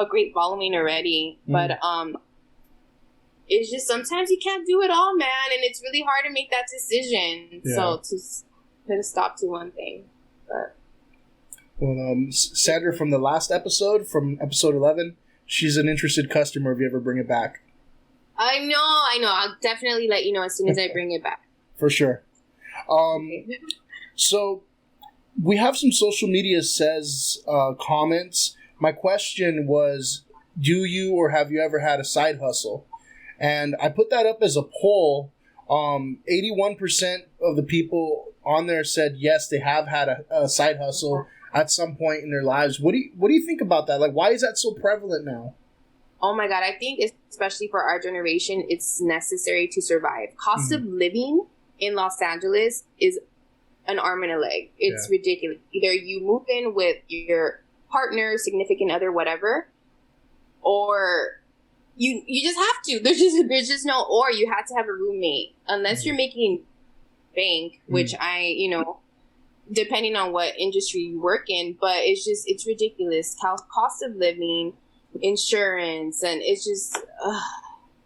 great following already. But it's just sometimes you can't do it all, man. And it's really hard to make that decision. Yeah. So to put a stop to one thing. But well, Sandra from the last episode, from episode 11, she's an interested customer if you ever bring it back. I know. I'll definitely let you know as soon as I bring it back. For sure. So we have some social media says comments. My question was, do you or have you ever had a side hustle? And I put that up as a poll. 81% of the people on there said yes, they have had a side hustle at some point in their lives. What do you think about that? Like, why is that so prevalent now? Oh my God, I think especially for our generation, it's necessary to survive. Cost of living in Los Angeles is an arm and a leg. It's ridiculous. Either you move in with your partner, significant other, whatever, or you just have to. There's just no or. You have to have a roommate unless you're making bank, which depending on what industry you work in. But it's ridiculous. Cost of living, insurance, and it's just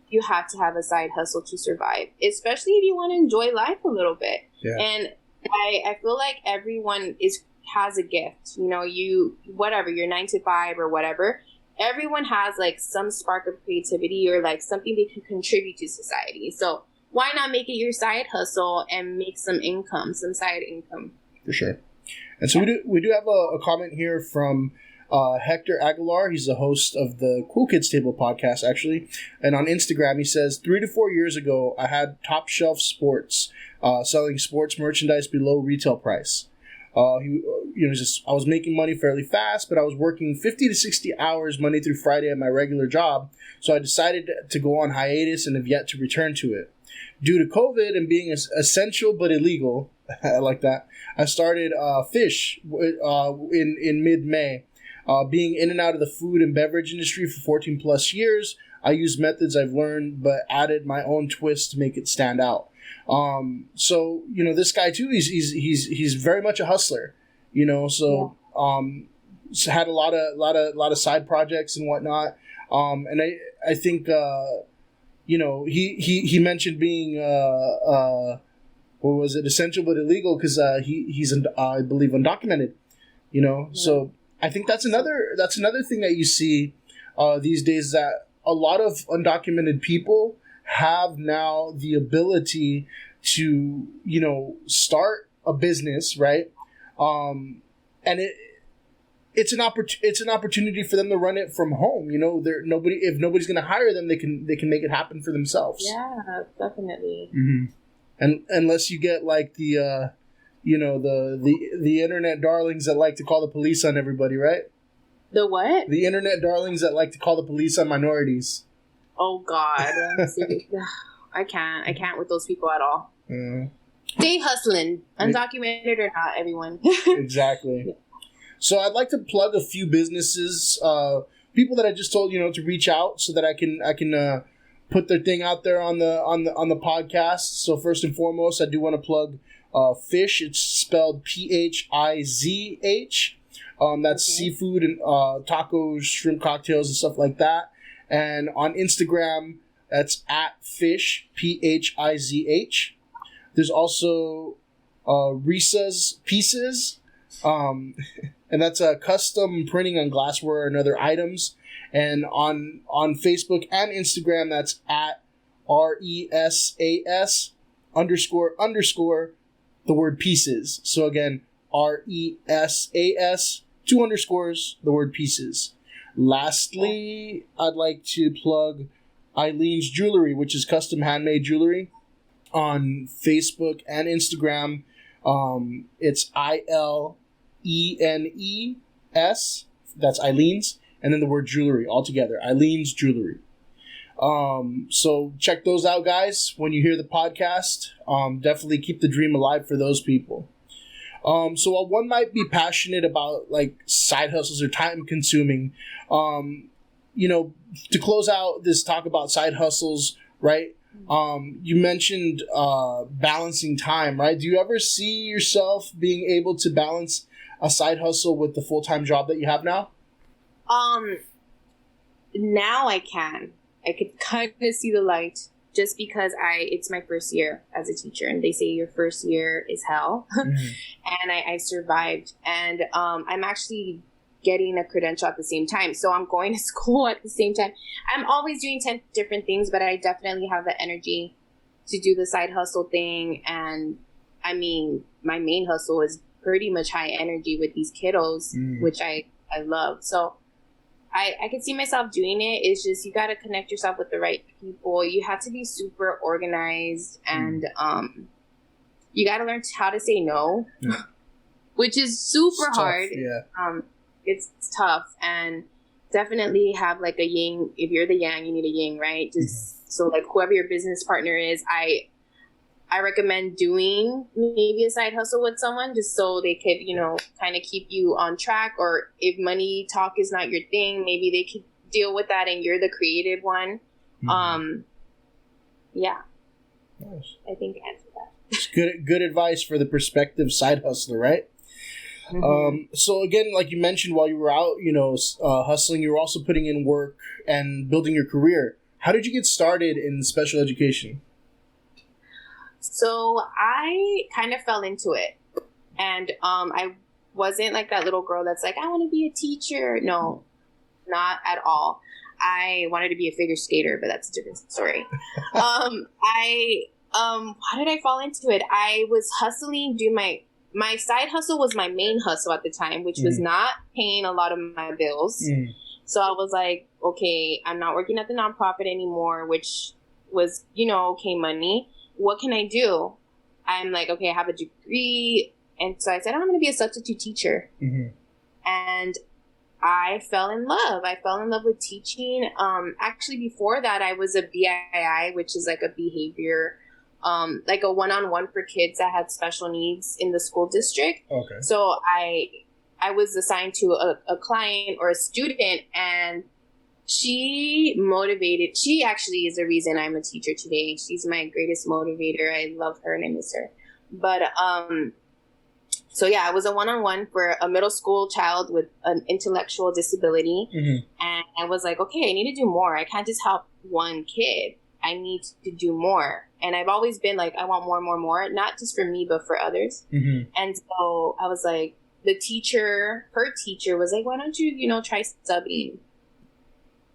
you have to have a side hustle to survive, especially if you want to enjoy life a little bit. And I feel like everyone has a gift. You whatever, your 9 to 5 or whatever, everyone has like some spark of creativity or like something they can contribute to society. So why not make it your side hustle and make some side income? For sure. And so we do have a comment here from Hector Aguilar. He's the host of the Cool Kids Table podcast, actually. And on Instagram, he says, 3 to 4 years ago, I had Top Shelf Sports, selling sports merchandise below retail price. I was making money fairly fast, but I was working 50 to 60 hours Monday through Friday at my regular job. So I decided to go on hiatus and have yet to return to it. Due to COVID and being essential but illegal, I like that, I started Fish in mid-May. Being in and out of the food and beverage industry for 14 plus years, I used methods I've learned, but added my own twist to make it stand out. So this guy too, he's very much a hustler, so had a lot of side projects and whatnot. And I think he mentioned being what was it, essential but illegal, because he's I believe undocumented, so I think that's another thing that you see these days, that a lot of undocumented people have now the ability to start a business, right? And it's an opportunity for them to run it from home. If nobody's going to hire them, they can make it happen for themselves. Yeah, definitely. And unless you get like the the internet darlings that like to call the police on everybody, right? The what? The internet darlings that like to call the police on minorities. Oh God, I can't with those people at all. Stay hustling, undocumented or not, everyone. Exactly. Yeah. So I'd like to plug a few businesses, people that I just told to reach out so that I can put their thing out there on the podcast. So first and foremost, I do want to plug Fish. It's spelled Phizh. That's seafood and tacos, shrimp cocktails, and stuff like that. And on Instagram, that's at Fish, Phizh. There's also Risa's Pieces, and that's a custom printing on glassware and other items. And on Facebook and Instagram, that's at RESAS _ the word pieces. So again, RESAS 2 underscores the word pieces. Lastly, I'd like to plug Eileen's Jewelry, which is custom handmade jewelry on Facebook and Instagram. It's ILENES. That's Eileen's, and then the word jewelry all together. Eileen's Jewelry. So check those out, guys. When you hear the podcast, definitely keep the dream alive for those people. So while one might be passionate about like side hustles or time consuming, to close out this talk about side hustles, right? You mentioned balancing time, right? Do you ever see yourself being able to balance a side hustle with the full-time job that you have now? Now I can. I could kind of see the light just because it's my first year as a teacher, and they say your first year is hell. And I survived, and I'm actually getting a credential at the same time. So I'm going to school at the same time. I'm always doing 10 different things, but I definitely have the energy to do the side hustle thing. And I mean, my main hustle is pretty much high energy with these kiddos, which I love. So I can see myself doing it. It's just, you got to connect yourself with the right people. You have to be super organized, and you got to learn how to say no, which is super hard. Yeah. It's tough, and definitely have like a yin. If you're the yang, you need a yin, right? Just so like whoever your business partner is, I recommend doing maybe a side hustle with someone just so they could, kind of keep you on track. Or if money talk is not your thing, maybe they could deal with that and you're the creative one. Yeah. Nice. I think I answered that. It's good advice for the prospective side hustler, right? So again, like you mentioned, while you were out, hustling, you were also putting in work and building your career. How did you get started in special education? So I kind of fell into it, and I wasn't like that little girl that's like, I want to be a teacher. No, not at all. I wanted to be a figure skater, but that's a different story. How did I fall into it? I was hustling, doing my side hustle was my main hustle at the time, which was not paying a lot of my bills. So I was like, okay, I'm not working at the nonprofit anymore, which was, okay money. What can I do? I'm like, okay, I have a degree. And so I said, I'm going to be a substitute teacher. And I fell in love. I fell in love with teaching. Actually, before that, I was a BII, which is like a behavior, like a one-on-one for kids that had special needs in the school district. Okay. So I was assigned to a client or a student, and she actually is the reason I'm a teacher today. She's my greatest motivator. I love her and I miss her. But, so yeah, I was a one-on-one for a middle school child with an intellectual disability. And I was like, okay, I need to do more. I can't just help one kid. I need to do more. And I've always been like, I want more, not just for me, but for others. And so I was like, her teacher was like, why don't you, try subbing?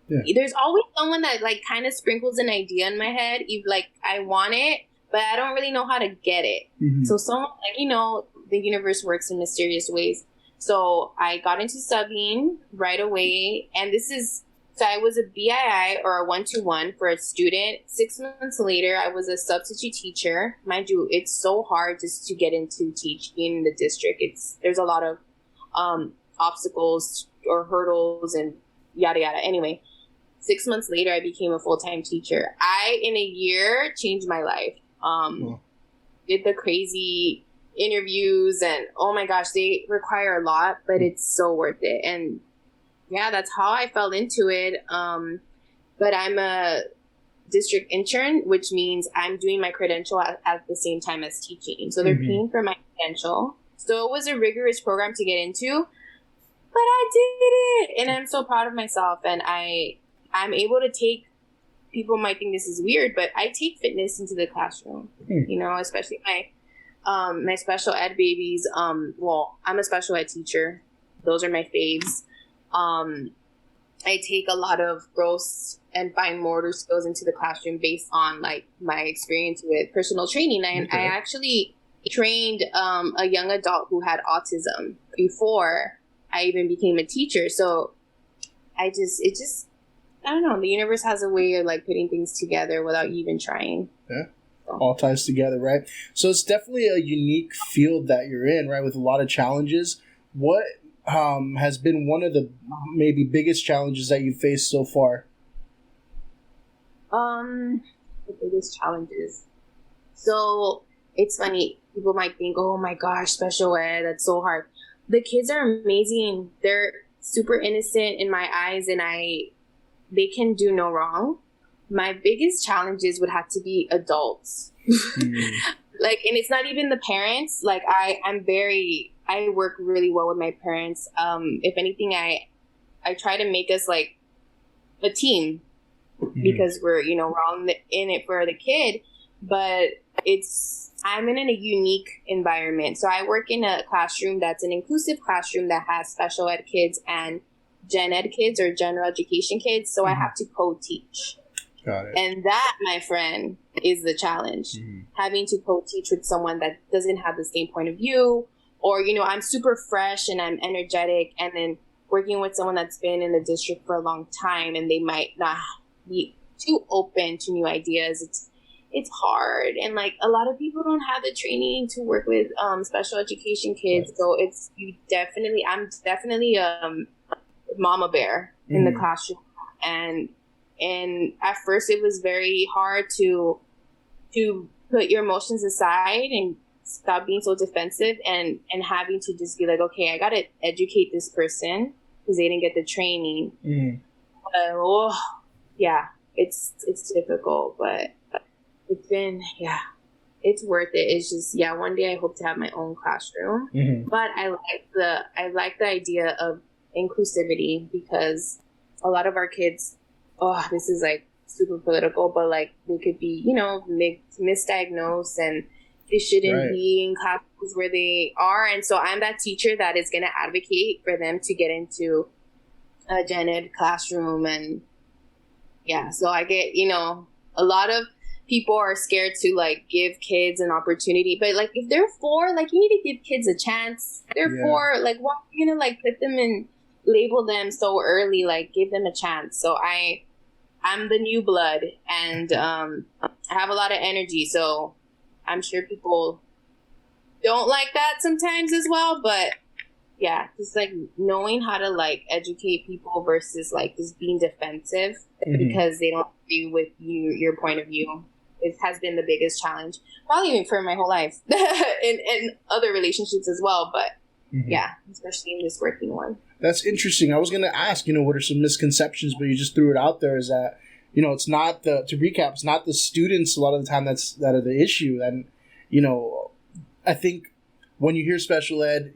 Yeah. There's always someone that like kind of sprinkles an idea in my head. Like I want it, but I don't really know how to get it. So someone like, the universe works in mysterious ways. So I got into subbing right away. And so I was a BII or a 1-to-1 for a student. 6 months later, I was a substitute teacher. Mind you, it's so hard just to get into teaching in the district. There's a lot of obstacles or hurdles and yada, yada. Anyway, 6 months later, I became a full-time teacher. In a year, changed my life. Did the crazy interviews, and oh my gosh, they require a lot, but it's so worth it. And yeah, that's how I fell into it. But I'm a district intern, which means I'm doing my credential at the same time as teaching. So they're paying for my credential. So it was a rigorous program to get into. but I did it. And I'm so proud of myself. And I'm able to take, people might think this is weird, but I take fitness into the classroom, you know, especially my special ed babies. Well, I'm a special ed teacher. Those are my faves. I take a lot of gross and fine motor skills into the classroom based on like my experience with personal training. And I actually trained a young adult who had autism before I even became a teacher. So I don't know. The universe has a way of like putting things together without you even trying. Yeah. All ties together, right? So it's definitely a unique field that you're in, right? With a lot of challenges. What has been one of the maybe biggest challenges that you've faced so far? The biggest challenges. So it's funny. People might think, oh my gosh, special ed, that's so hard. The kids are amazing. They're super innocent in my eyes, and they can do no wrong. My biggest challenges would have to be adults. Like, and it's not even the parents. Like I work really well with my parents. If anything, I try to make us like a team because we're all in it for the kid, but I'm in a unique environment. So I work in a classroom that's an inclusive classroom that has special ed kids and gen ed kids or general education kids. So I have to co-teach. Got it. And that, my friend, is the challenge. Having to co-teach with someone that doesn't have the same point of view, or, I'm super fresh and I'm energetic, and then working with someone that's been in the district for a long time and they might not be too open to new ideas. It's hard. And like a lot of people don't have the training to work with special education kids. So I'm definitely a mama bear in the classroom. And at first it was very hard to put your emotions aside and stop being so defensive and having to just be like, okay, I got to educate this person because they didn't get the training. Yeah, it's difficult, but it's been, it's worth it. It's just, one day I hope to have my own classroom, but I like the idea of inclusivity because a lot of our kids, this is like super political, but like they could be, misdiagnosed and they shouldn't be in classes where they are. And so I'm that teacher that is going to advocate for them to get into a gen ed classroom. And so I get, a lot of people are scared to like give kids an opportunity, but like if they're 4, like you need to give kids a chance. They're 4, like why are you gonna like put them in, label them so early? Like give them a chance. So I'm the new blood, and I have a lot of energy, so I'm sure people don't like that sometimes as well, but just like knowing how to like educate people versus like just being defensive because they don't agree with your point of view. It has been the biggest challenge, probably even for my whole life, and other relationships as well. But especially in this working one. That's interesting. I was going to ask, what are some misconceptions, but you just threw it out there. Is that it's not to recap, it's not the students a lot of the time that are the issue. And I think when you hear special ed,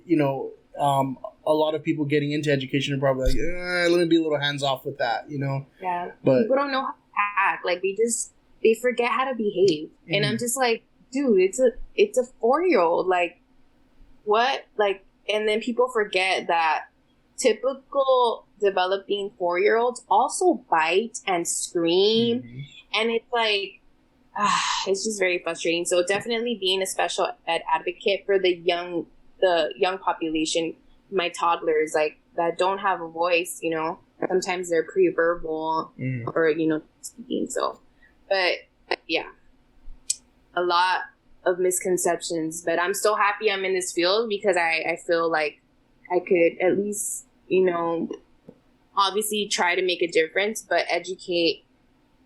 a lot of people getting into education are probably like, let me be a little hands off with that, Yeah. But people don't know how to act. Like they forget how to behave. And I'm just like, dude, it's a 4-year-old. Like what? Like, and then people forget that typical developing 4-year-olds also bite and scream. And it's like, it's just very frustrating. So definitely being a special ed advocate for the young population, my toddlers, like that don't have a voice, sometimes they're pre-verbal or, speaking. So, but a lot of misconceptions, but I'm so happy I'm in this field because I feel like I could at least, obviously try to make a difference, but educate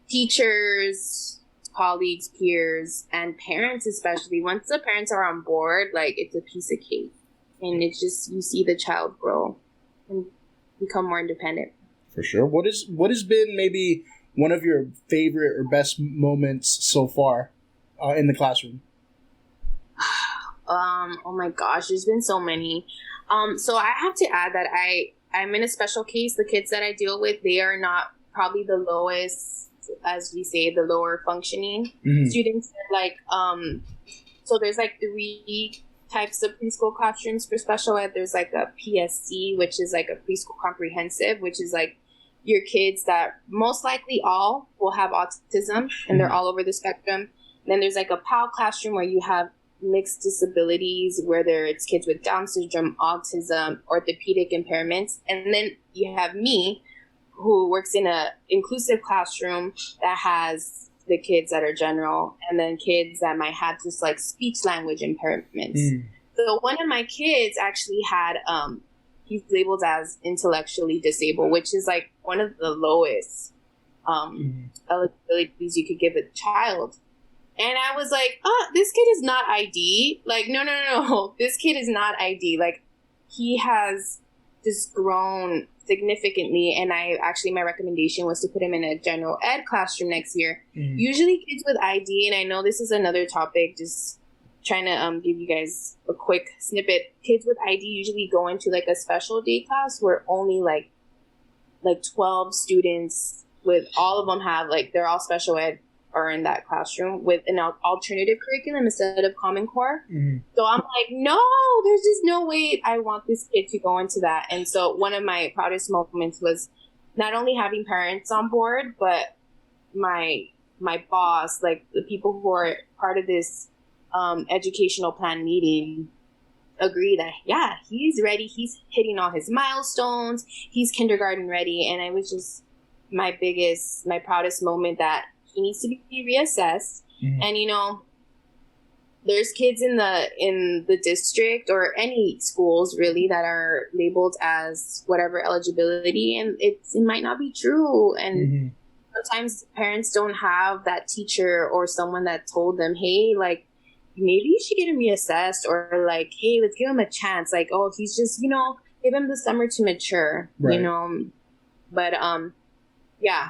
teachers, colleagues, peers, and parents especially. Once the parents are on board, like it's a piece of cake. And it's just, you see the child grow and become more independent. For sure. What has been maybe one of your favorite or best moments so far in the classroom? Oh my gosh, there's been so many. So I have to add that I'm in a special case. The kids that I deal with, they are not probably the lowest, as we say, the lower functioning students. Like, so there's like 3 types of preschool classrooms for special ed. There's like a PSC, which is like a preschool comprehensive, which is like your kids that most likely all will have autism and they're all over the spectrum. Then there's like a PAL classroom where you have mixed disabilities, whether it's kids with Down syndrome, autism, orthopedic impairments. And then you have me, who works in a inclusive classroom that has the kids that are general, and then kids that might have just like speech language impairments. So one of my kids actually had, he's labeled as intellectually disabled, which is like one of the lowest eligibilities you could give a child. And I was like, oh, this kid is not ID. Like, no. This kid is not ID. Like, he has just grown significantly. And my recommendation was to put him in a general ed classroom next year. Usually kids with ID, and I know this is another topic, just trying to give you guys a quick snippet. Kids with ID usually go into like a special day class where only like 12 students with all of them have, like, they're all special ed are in that classroom with an alternative curriculum instead of Common Core. So I'm like, no, there's just no way I want this kid to go into that. And so one of my proudest moments was not only having parents on board, but my boss, like the people who are part of this educational plan meeting, agree that, yeah, he's ready. He's hitting all his milestones. He's kindergarten ready. And I was just my proudest moment that he needs to be reassessed. And, you know, there's kids in the district or any schools really that are labeled as whatever eligibility, and it might not be true. And sometimes parents don't have that teacher or someone that told them, hey, like, maybe you should get him reassessed, or like, hey, let's give him a chance. Like, oh, he's just, you know, give him the summer to mature, you know. But yeah,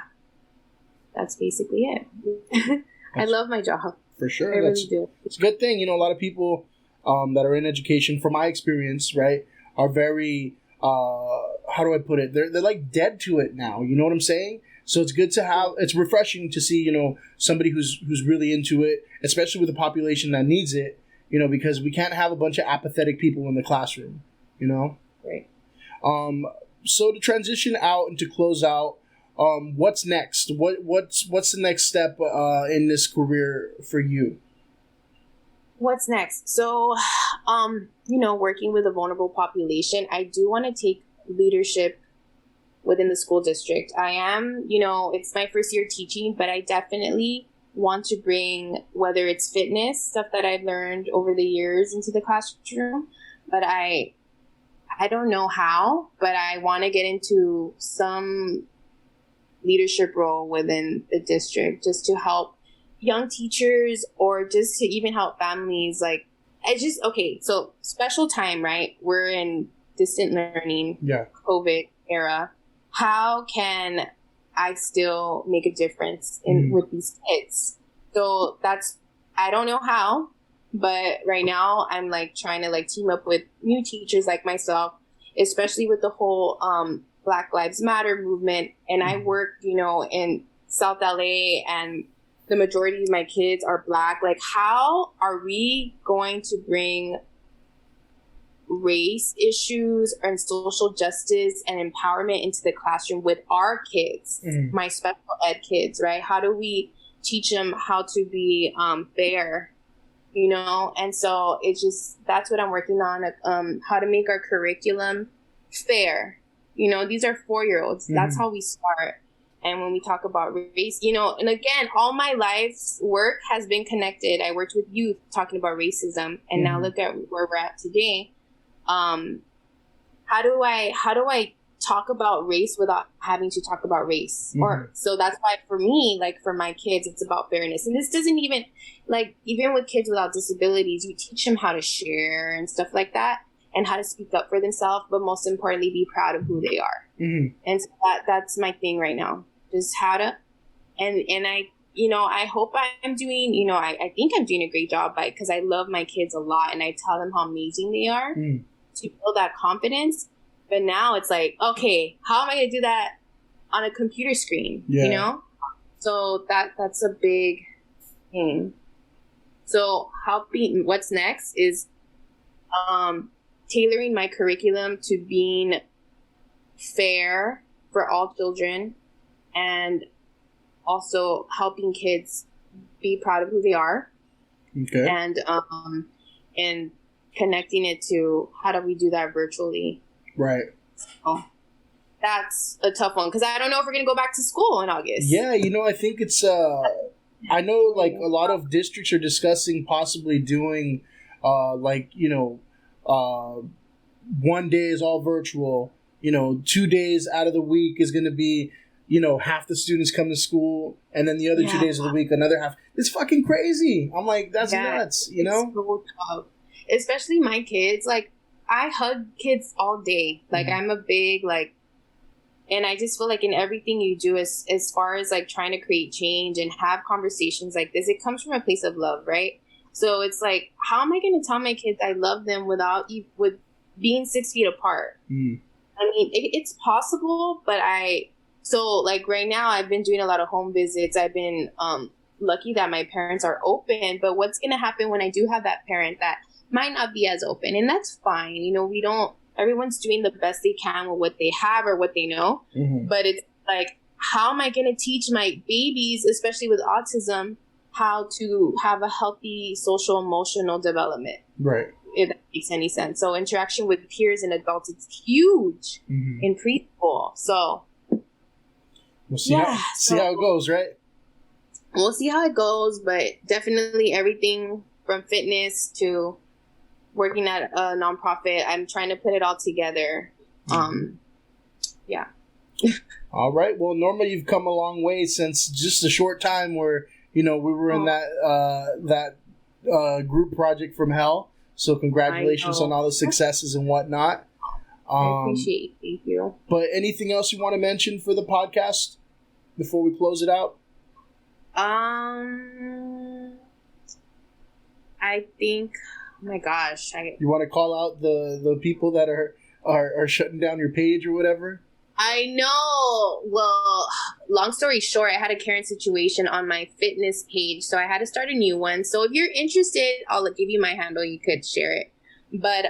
that's basically it. I love my job. For sure. I really do. It's a good thing. You know, a lot of people that are in education, from my experience, right, are very, how do I put it? They're like dead to it now. You know what I'm saying? So it's good to have, it's refreshing to see, you know, somebody who's really into it, especially with a population that needs it, you know, because we can't have a bunch of apathetic people in the classroom, you know? Right. So to transition out and to close out, what's next? What's the next step in this career for you? What's next? So, you know, working with a vulnerable population, I do want to take leadership within the school district. I am, you know, it's my first year teaching, but I definitely want to bring, whether it's fitness, stuff that I've learned over the years, into the classroom. But I don't know how, but I want to get into some leadership role within the district, just to help young teachers, or just to even help families. Like, okay, so special time, right? We're in distant learning, COVID era. How can I still make a difference with these kids? So I don't know how, but right now I'm like trying to like team up with new teachers like myself, especially with the whole Black Lives Matter movement. And I work, you know, in South LA, and the majority of my kids are Black. Like, how are we going to bring race issues and social justice and empowerment into the classroom with our kids, my special ed kids, right? How do we teach them how to be fair, you know? And so it's just, that's what I'm working on, how to make our curriculum fair. You know, these are 4-year-olds. That's how we start. And when we talk about race, you know, and again, all my life's work has been connected. I worked with youth talking about racism, and now look at where we're at today. How do I talk about race without having to talk about race? Or so that's why for me, like for my kids, it's about fairness. And this doesn't even, like, even with kids without disabilities, you teach them how to share and stuff like that, and how to speak up for themselves, but most importantly, be proud of who they are. And so that's my thing right now, just how to, and I, you know, I hope I'm doing, you know, I think I'm doing a great job because I love my kids a lot, and I tell them how amazing they are, to build that confidence. But now it's like, okay, how am I going to do that on a computer screen? You know? So that's a big thing. So what's next is tailoring my curriculum to being fair for all children, and also helping kids be proud of who they are. Okay. And connecting it to how do we do that virtually. Right. So that's a tough one because I don't know if we're going to go back to school in August. Yeah, I think it's I know like a lot of districts are discussing possibly doing 1 day is all virtual, 2 days out of the week is going to be, half the students come to school, and then the other 2 days of the week, another half. It's fucking crazy. I'm like, that's nuts, It's so tough. Especially my kids. Like, I hug kids all day. Like, I'm a big, like, and I just feel like in everything you do, as far as, like, trying to create change and have conversations like this, it comes from a place of love, right? So it's like, how am I going to tell my kids I love them with being 6 feet apart? I mean, it's possible, but so like right now I've been doing a lot of home visits. I've been lucky that my parents are open, but what's going to happen when I do have that parent that might not be as open? And that's fine. Everyone's doing the best they can with what they have or what they know. But it's like, how am I going to teach my babies, especially with autism, how to have a healthy social emotional development? Right. If that makes any sense. So interaction with peers and adults, it's huge in preschool. So we'll see how it goes, right? We'll see how it goes, but definitely everything from fitness to working at a nonprofit, I'm trying to put it all together. Yeah. All right. Well, Norma, you've come a long way since just a short time where, we were in that group project from hell. So congratulations on all the successes and whatnot. I appreciate it. Thank you. But anything else you want to mention for the podcast before we close it out? I think, oh my gosh. You want to call out the people that are shutting down your page or whatever? I know. Well, long story short, I had a Karen situation on my fitness page, so I had to start a new one. So if you're interested, I'll give you my handle. You could share it. But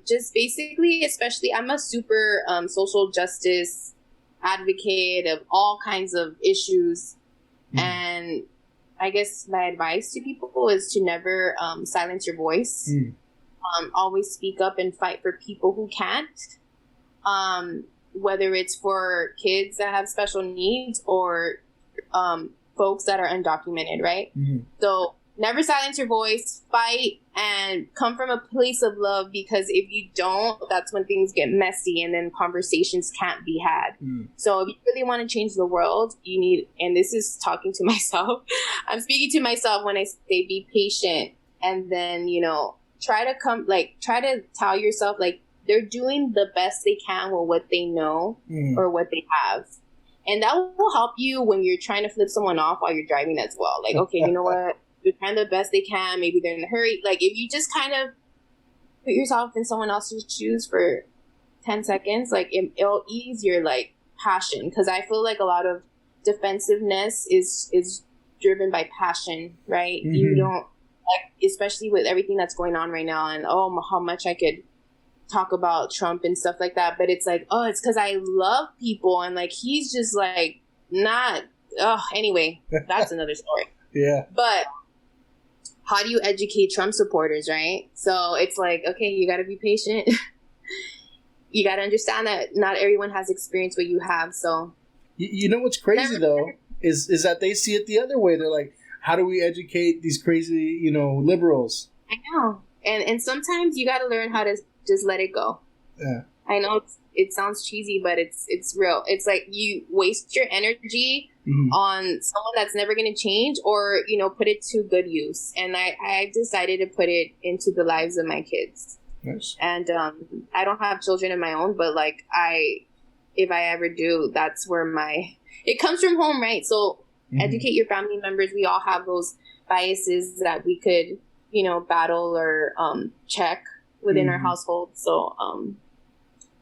just basically, especially, I'm a super social justice advocate of all kinds of issues. And I guess my advice to people is to never silence your voice. Always speak up and fight for people who can't. Whether it's for kids that have special needs or folks that are undocumented, right? So never silence your voice, fight, and come from a place of love, because if you don't, that's when things get messy and then conversations can't be had. So if you really want to change the world, you need, and this is talking to myself, I'm speaking to myself when I say be patient, and then, try to tell yourself, like, they're doing the best they can with what they know or what they have. And that will help you when you're trying to flip someone off while you're driving as well. Like, okay, you know what? They're trying the best they can. Maybe they're in a hurry. Like, if you just kind of put yourself in someone else's shoes for 10 seconds, like, it'll ease your, like, passion. Because I feel like a lot of defensiveness is driven by passion, right? You don't, like, especially with everything that's going on right now, and how much I could talk about Trump and stuff like that, but it's like, it's because I love people, and like he's just like not. Anyway, that's another story. Yeah. But how do you educate Trump supporters, right? So it's like, okay, you got to be patient. You got to understand that not everyone has experienced what you have. So you know what's crazy though is that they see it the other way. They're like, how do we educate these crazy liberals? I know, and sometimes you got to learn how to just let it go. Yeah. I know it sounds cheesy, but it's real. It's like you waste your energy on someone that's never going to change, or, put it to good use. And I decided to put it into the lives of my kids. Nice. And I don't have children of my own, but like if I ever do, that's where it comes from home, right? So educate your family members. We all have those biases that we could, battle or check within our household. So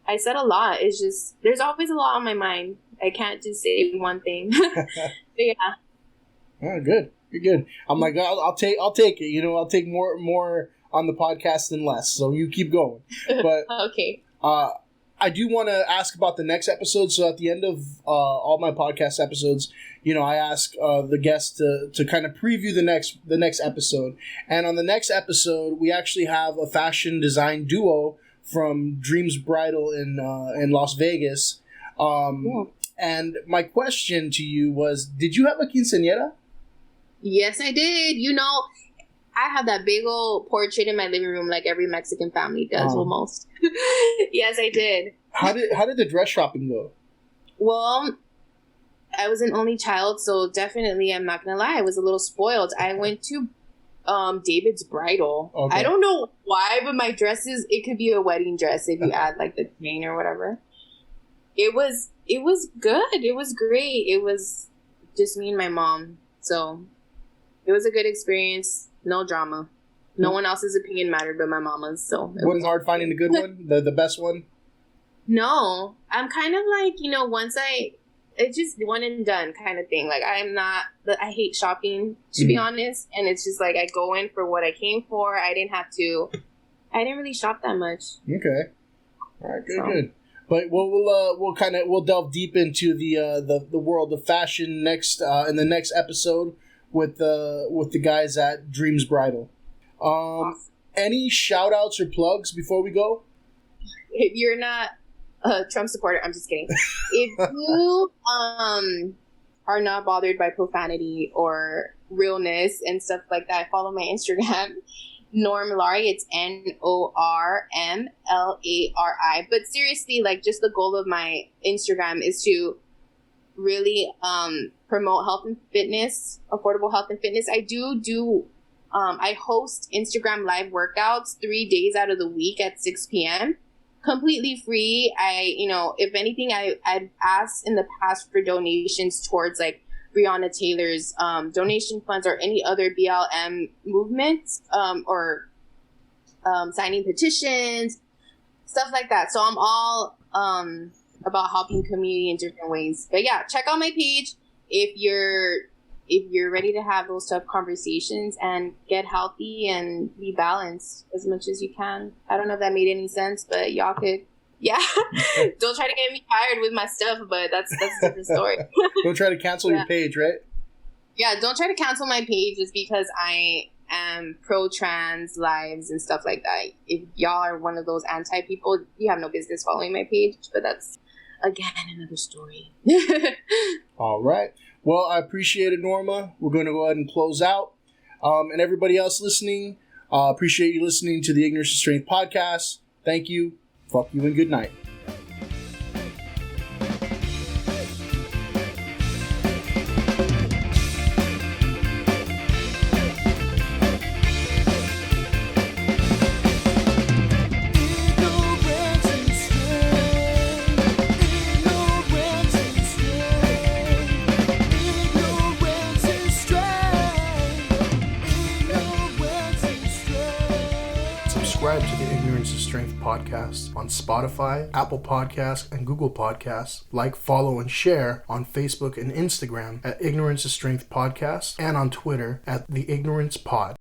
I said a lot. It's just, there's always a lot on my mind. I can't just say one thing. Yeah. Oh, good. You're good. I'm like, I'll take it. You know, I'll take more on the podcast than less. So you keep going. But okay. I do want to ask about the next episode. So at the end of all my podcast episodes, you know, I ask the guests to kind of preview the next episode. And on the next episode, we actually have a fashion design duo from Dreams Bridal in Las Vegas. Cool. And my question to you was, did you have a quinceañera? Yes, I did. You know, I have that big old portrait in my living room like every Mexican family does almost. Yes, I did. How did the dress shopping go? Well, I was an only child, so definitely, I'm not going to lie, I was a little spoiled. I went to David's Bridal. Okay. I don't know why, but my dresses, it could be a wedding dress if you add like the chain or whatever. It was good. It was great. It was just me and my mom. So it was a good experience. No drama. No one else's opinion mattered but my mama's. So it wasn't hard finding the good one, the best one. No, I'm kind of like, you know, it's just one and done kind of thing. Like I hate shopping, to be honest. And it's just like, I go in for what I came for. I didn't really shop that much. Okay. All right. Good. But we'll delve deep into the world of fashion next in the next episode with the guys at Dreams Bridal. Awesome. Any shout outs or plugs before we go? If you're not a Trump supporter, I'm just kidding. If you are not bothered by profanity or realness and stuff like that, follow my Instagram. Norma Larios, it's NORMLARI. But seriously, like, just the goal of my Instagram is to really promote health and fitness, affordable health and fitness. I I host Instagram live workouts 3 days out of the week at 6 p.m. completely free. If anything, I've asked in the past for donations towards like Breonna Taylor's donation funds or any other BLM movements or signing petitions, stuff like that. So I'm all about helping community in different ways. But yeah, check out my page if you're ready to have those tough conversations and get healthy and be balanced as much as you can. I don't know if that made any sense, but y'all could. Yeah. Don't try to get me fired with my stuff, but that's a different story. Don't try to cancel your page, right? Yeah, don't try to cancel my page just because I am pro-trans lives and stuff like that. If y'all are one of those anti-people, you have no business following my page, but that's, again, another story. All right. Well, I appreciate it, Norma. We're going to go ahead and close out. And everybody else listening, appreciate you listening to the Ignorance is Strength podcast. Thank you. Fuck you and good night. Subscribe to the Ignorance is Strength podcast on Spotify, Apple Podcasts, and Google Podcasts. Like, follow, and share on Facebook and Instagram at Ignorance is Strength Podcast and on Twitter at The Ignorance Pod.